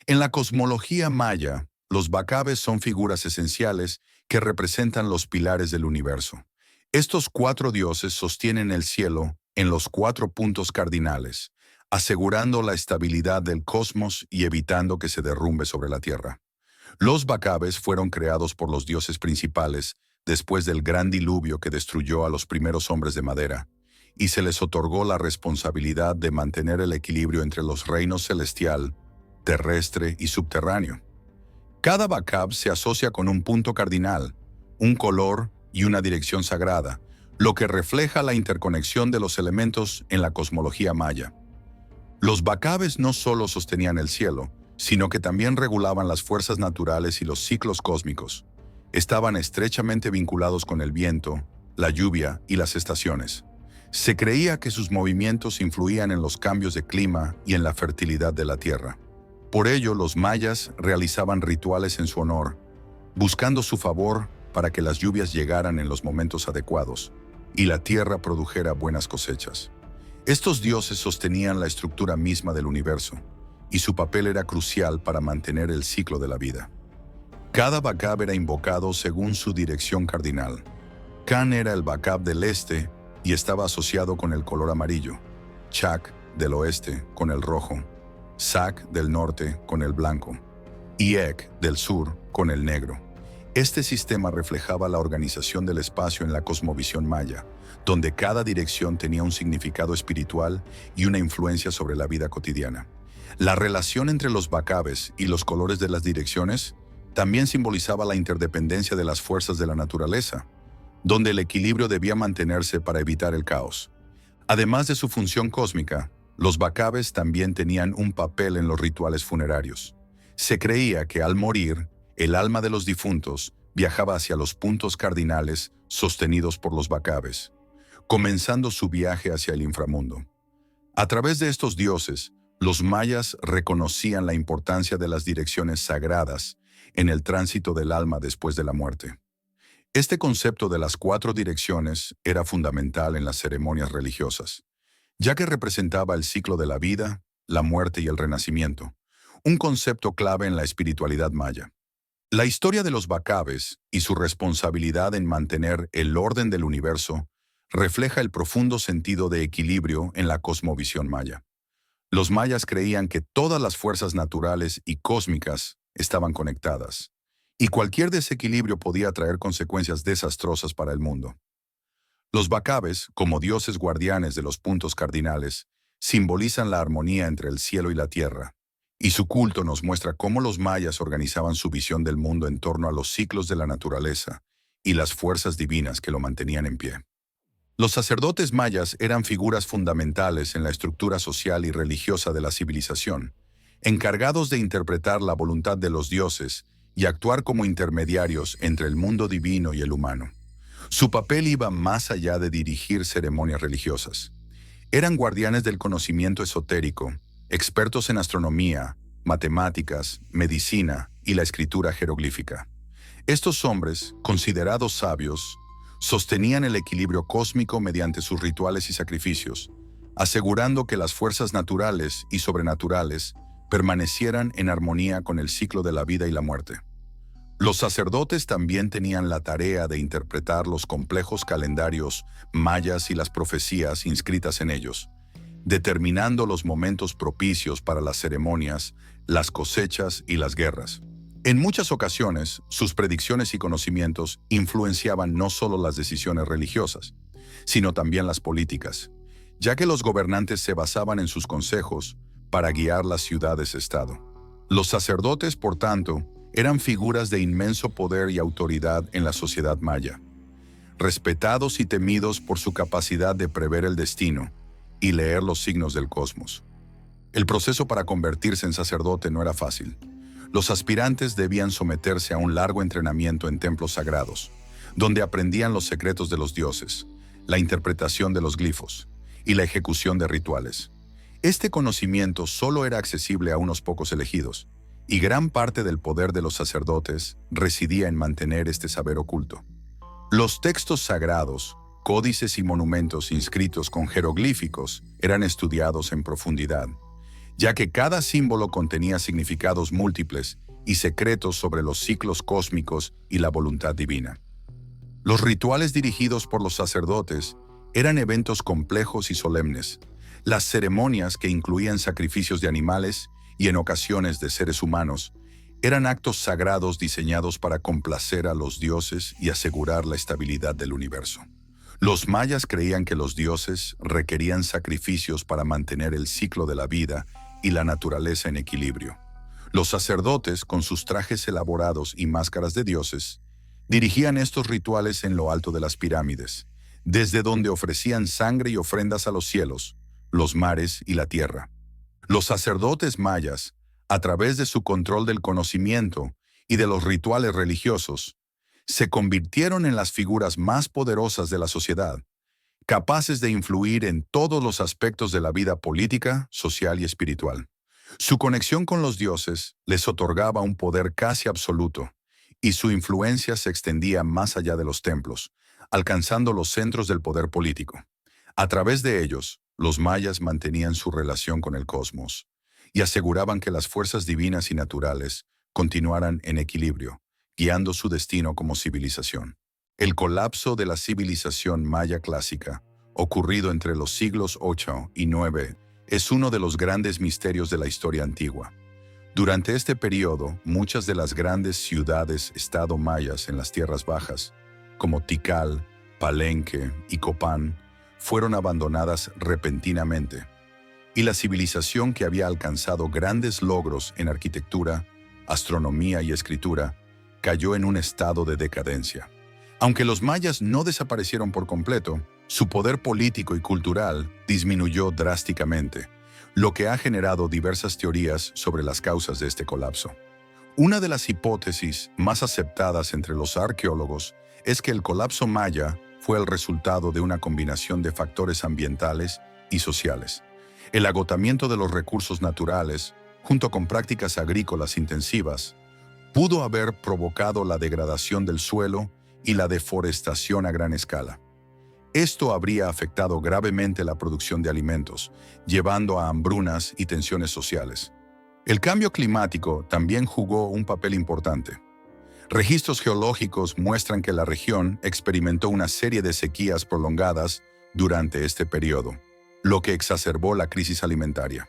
En la cosmología maya, los bacabes son figuras esenciales que representan los pilares del universo. Estos 4 dioses sostienen el cielo en los 4 puntos cardinales, asegurando la estabilidad del cosmos y evitando que se derrumbe sobre la tierra. Los bacabes fueron creados por los dioses principales después del gran diluvio que destruyó a los primeros hombres de madera, y se les otorgó la responsabilidad de mantener el equilibrio entre los reinos celestial, terrestre y subterráneo. Cada bacab se asocia con un punto cardinal, un color y una dirección sagrada, lo que refleja la interconexión de los elementos en la cosmología maya. Los bacabes no solo sostenían el cielo, sino que también regulaban las fuerzas naturales y los ciclos cósmicos. Estaban estrechamente vinculados con el viento, la lluvia y las estaciones. Se creía que sus movimientos influían en los cambios de clima y en la fertilidad de la tierra. Por ello, los mayas realizaban rituales en su honor, buscando su favor para que las lluvias llegaran en los momentos adecuados y la tierra produjera buenas cosechas. Estos dioses sostenían la estructura misma del universo, y su papel era crucial para mantener el ciclo de la vida. Cada Bacab era invocado según su dirección cardinal. Can era el Bacab del este y estaba asociado con el color amarillo, Chak del oeste con el rojo, Sac del norte con el blanco y Ek del sur con el negro. Este sistema reflejaba la organización del espacio en la cosmovisión maya, donde cada dirección tenía un significado espiritual y una influencia sobre la vida cotidiana. La relación entre los Bacabes y los colores de las direcciones también simbolizaba la interdependencia de las fuerzas de la naturaleza, donde el equilibrio debía mantenerse para evitar el caos. Además de su función cósmica, los Bacabes también tenían un papel en los rituales funerarios. Se creía que al morir, el alma de los difuntos viajaba hacia los puntos cardinales sostenidos por los Bacabes, comenzando su viaje hacia el inframundo. A través de estos dioses, los mayas reconocían la importancia de las direcciones sagradas en el tránsito del alma después de la muerte. Este concepto de las 4 direcciones era fundamental en las ceremonias religiosas, ya que representaba el ciclo de la vida, la muerte y el renacimiento, un concepto clave en la espiritualidad maya. La historia de los Bacabes y su responsabilidad en mantener el orden del universo refleja el profundo sentido de equilibrio en la cosmovisión maya. Los mayas creían que todas las fuerzas naturales y cósmicas estaban conectadas, y cualquier desequilibrio podía traer consecuencias desastrosas para el mundo. Los Bacabes, como dioses guardianes de los puntos cardinales, simbolizan la armonía entre el cielo y la tierra, y su culto nos muestra cómo los mayas organizaban su visión del mundo en torno a los ciclos de la naturaleza y las fuerzas divinas que lo mantenían en pie. Los sacerdotes mayas eran figuras fundamentales en la estructura social y religiosa de la civilización, encargados de interpretar la voluntad de los dioses y actuar como intermediarios entre el mundo divino y el humano. Su papel iba más allá de dirigir ceremonias religiosas. Eran guardianes del conocimiento esotérico, expertos en astronomía, matemáticas, medicina y la escritura jeroglífica. Estos hombres, considerados sabios, sostenían el equilibrio cósmico mediante sus rituales y sacrificios, asegurando que las fuerzas naturales y sobrenaturales permanecieran en armonía con el ciclo de la vida y la muerte. Los sacerdotes también tenían la tarea de interpretar los complejos calendarios mayas y las profecías inscritas en ellos, determinando los momentos propicios para las ceremonias, las cosechas y las guerras. En muchas ocasiones, sus predicciones y conocimientos influenciaban no solo las decisiones religiosas, sino también las políticas, ya que los gobernantes se basaban en sus consejos para guiar las ciudades-estado. Los sacerdotes, por tanto, eran figuras de inmenso poder y autoridad en la sociedad maya, respetados y temidos por su capacidad de prever el destino y leer los signos del cosmos. El proceso para convertirse en sacerdote no era fácil. Los aspirantes debían someterse a un largo entrenamiento en templos sagrados, donde aprendían los secretos de los dioses, la interpretación de los glifos y la ejecución de rituales. Este conocimiento solo era accesible a unos pocos elegidos, y gran parte del poder de los sacerdotes residía en mantener este saber oculto. Los textos sagrados, códices y monumentos inscritos con jeroglíficos eran estudiados en profundidad, ya que cada símbolo contenía significados múltiples y secretos sobre los ciclos cósmicos y la voluntad divina. Los rituales dirigidos por los sacerdotes eran eventos complejos y solemnes. Las ceremonias, que incluían sacrificios de animales y en ocasiones de seres humanos, eran actos sagrados diseñados para complacer a los dioses y asegurar la estabilidad del universo. Los mayas creían que los dioses requerían sacrificios para mantener el ciclo de la vida y la naturaleza en equilibrio. Los sacerdotes, con sus trajes elaborados y máscaras de dioses, dirigían estos rituales en lo alto de las pirámides, desde donde ofrecían sangre y ofrendas a los cielos, los mares y la tierra. Los sacerdotes mayas, a través de su control del conocimiento y de los rituales religiosos, se convirtieron en las figuras más poderosas de la sociedad, capaces de influir en todos los aspectos de la vida política, social y espiritual. Su conexión con los dioses les otorgaba un poder casi absoluto, y su influencia se extendía más allá de los templos, alcanzando los centros del poder político. A través de ellos, los mayas mantenían su relación con el cosmos y aseguraban que las fuerzas divinas y naturales continuaran en equilibrio, guiando su destino como civilización. El colapso de la civilización maya clásica, ocurrido entre los siglos 8 y 9, es uno de los grandes misterios de la historia antigua. Durante este periodo, muchas de las grandes ciudades-estado mayas en las tierras bajas, como Tikal, Palenque y Copán, fueron abandonadas repentinamente, y la civilización que había alcanzado grandes logros en arquitectura, astronomía y escritura, cayó en un estado de decadencia. Aunque los mayas no desaparecieron por completo, su poder político y cultural disminuyó drásticamente, lo que ha generado diversas teorías sobre las causas de este colapso. Una de las hipótesis más aceptadas entre los arqueólogos es que el colapso maya fue el resultado de una combinación de factores ambientales y sociales. El agotamiento de los recursos naturales, junto con prácticas agrícolas intensivas, pudo haber provocado la degradación del suelo y la deforestación a gran escala. Esto habría afectado gravemente la producción de alimentos, llevando a hambrunas y tensiones sociales. El cambio climático también jugó un papel importante. Registros geológicos muestran que la región experimentó una serie de sequías prolongadas durante este periodo, lo que exacerbó la crisis alimentaria.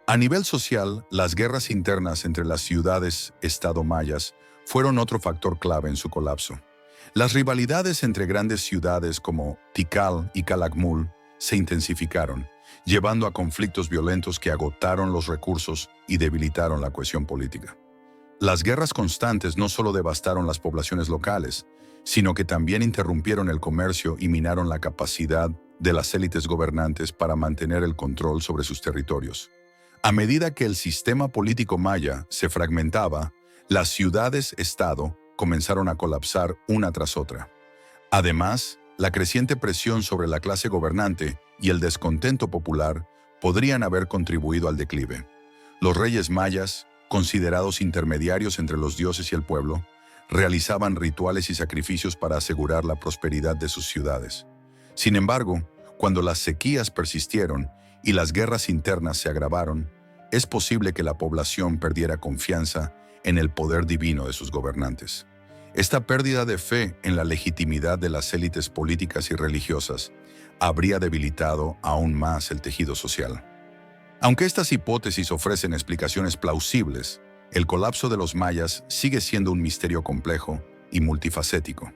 A nivel social, las guerras internas entre las ciudades-estado mayas fueron otro factor clave en su colapso. Las rivalidades entre grandes ciudades como Tikal y Calakmul se intensificaron, llevando a conflictos violentos que agotaron los recursos y debilitaron la cohesión política. Las guerras constantes no solo devastaron las poblaciones locales, sino que también interrumpieron el comercio y minaron la capacidad de las élites gobernantes para mantener el control sobre sus territorios. A medida que el sistema político maya se fragmentaba, las ciudades-estado comenzaron a colapsar una tras otra. Además, la creciente presión sobre la clase gobernante y el descontento popular podrían haber contribuido al declive. Los reyes mayas, considerados intermediarios entre los dioses y el pueblo, realizaban rituales y sacrificios para asegurar la prosperidad de sus ciudades. Sin embargo, cuando las sequías persistieron y las guerras internas se agravaron, es posible que la población perdiera confianza en el poder divino de sus gobernantes. Esta pérdida de fe en la legitimidad de las élites políticas y religiosas habría debilitado aún más el tejido social. Aunque estas hipótesis ofrecen explicaciones plausibles, el colapso de los mayas sigue siendo un misterio complejo y multifacético.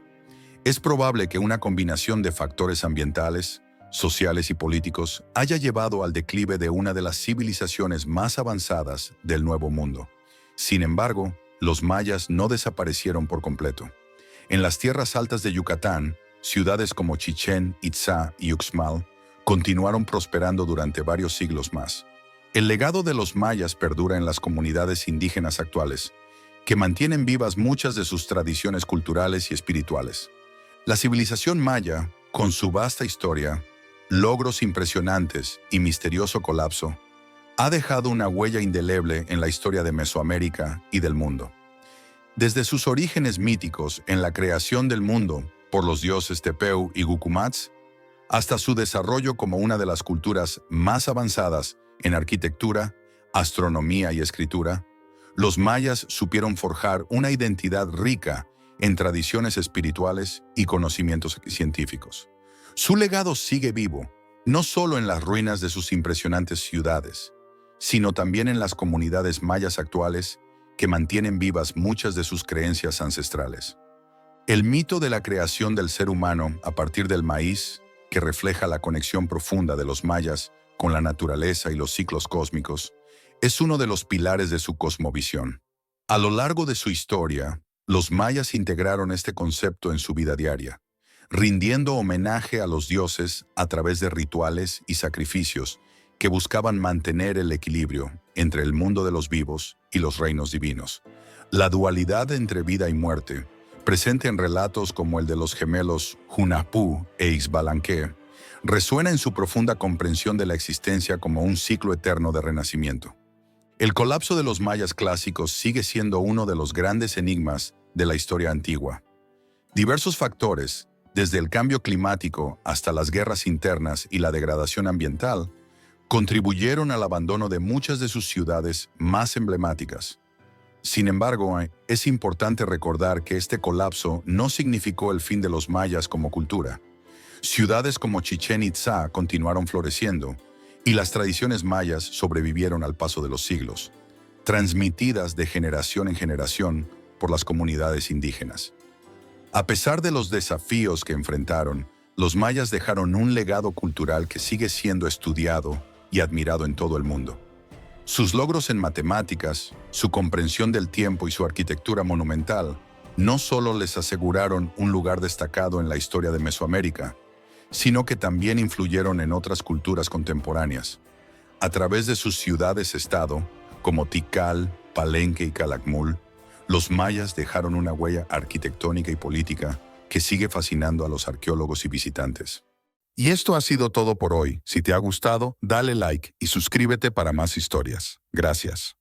Es probable que una combinación de factores ambientales, sociales y políticos haya llevado al declive de una de las civilizaciones más avanzadas del Nuevo Mundo. Sin embargo, los mayas no desaparecieron por completo. En las tierras altas de Yucatán, ciudades como Chichén Itzá y Uxmal continuaron prosperando durante varios siglos más. El legado de los mayas perdura en las comunidades indígenas actuales, que mantienen vivas muchas de sus tradiciones culturales y espirituales. La civilización maya, con su vasta historia, logros impresionantes y misterioso colapso, ha dejado una huella indeleble en la historia de Mesoamérica y del mundo. Desde sus orígenes míticos en la creación del mundo por los dioses Tepeu y Gucumatz, hasta su desarrollo como una de las culturas más avanzadas en arquitectura, astronomía y escritura, los mayas supieron forjar una identidad rica en tradiciones espirituales y conocimientos científicos. Su legado sigue vivo, no solo en las ruinas de sus impresionantes ciudades, sino también en las comunidades mayas actuales que mantienen vivas muchas de sus creencias ancestrales. El mito de la creación del ser humano a partir del maíz, que refleja la conexión profunda de los mayas con la naturaleza y los ciclos cósmicos, es uno de los pilares de su cosmovisión. A lo largo de su historia, los mayas integraron este concepto en su vida diaria, rindiendo homenaje a los dioses a través de rituales y sacrificios que buscaban mantener el equilibrio entre el mundo de los vivos y los reinos divinos. La dualidad entre vida y muerte, presente en relatos como el de los gemelos Hunahpu e Ixbalanque, resuena en su profunda comprensión de la existencia como un ciclo eterno de renacimiento. El colapso de los mayas clásicos sigue siendo uno de los grandes enigmas de la historia antigua. Diversos factores, desde el cambio climático hasta las guerras internas y la degradación ambiental, contribuyeron al abandono de muchas de sus ciudades más emblemáticas. Sin embargo, es importante recordar que este colapso no significó el fin de los mayas como cultura. Ciudades como Chichén Itzá continuaron floreciendo, y las tradiciones mayas sobrevivieron al paso de los siglos, transmitidas de generación en generación por las comunidades indígenas. A pesar de los desafíos que enfrentaron, los mayas dejaron un legado cultural que sigue siendo estudiado y admirado en todo el mundo. Sus logros en matemáticas, su comprensión del tiempo y su arquitectura monumental no solo les aseguraron un lugar destacado en la historia de Mesoamérica, sino que también influyeron en otras culturas contemporáneas. A través de sus ciudades-estado, como Tikal, Palenque y Calakmul, los mayas dejaron una huella arquitectónica y política que sigue fascinando a los arqueólogos y visitantes. Y esto ha sido todo por hoy. Si te ha gustado, dale like y suscríbete para más historias. Gracias.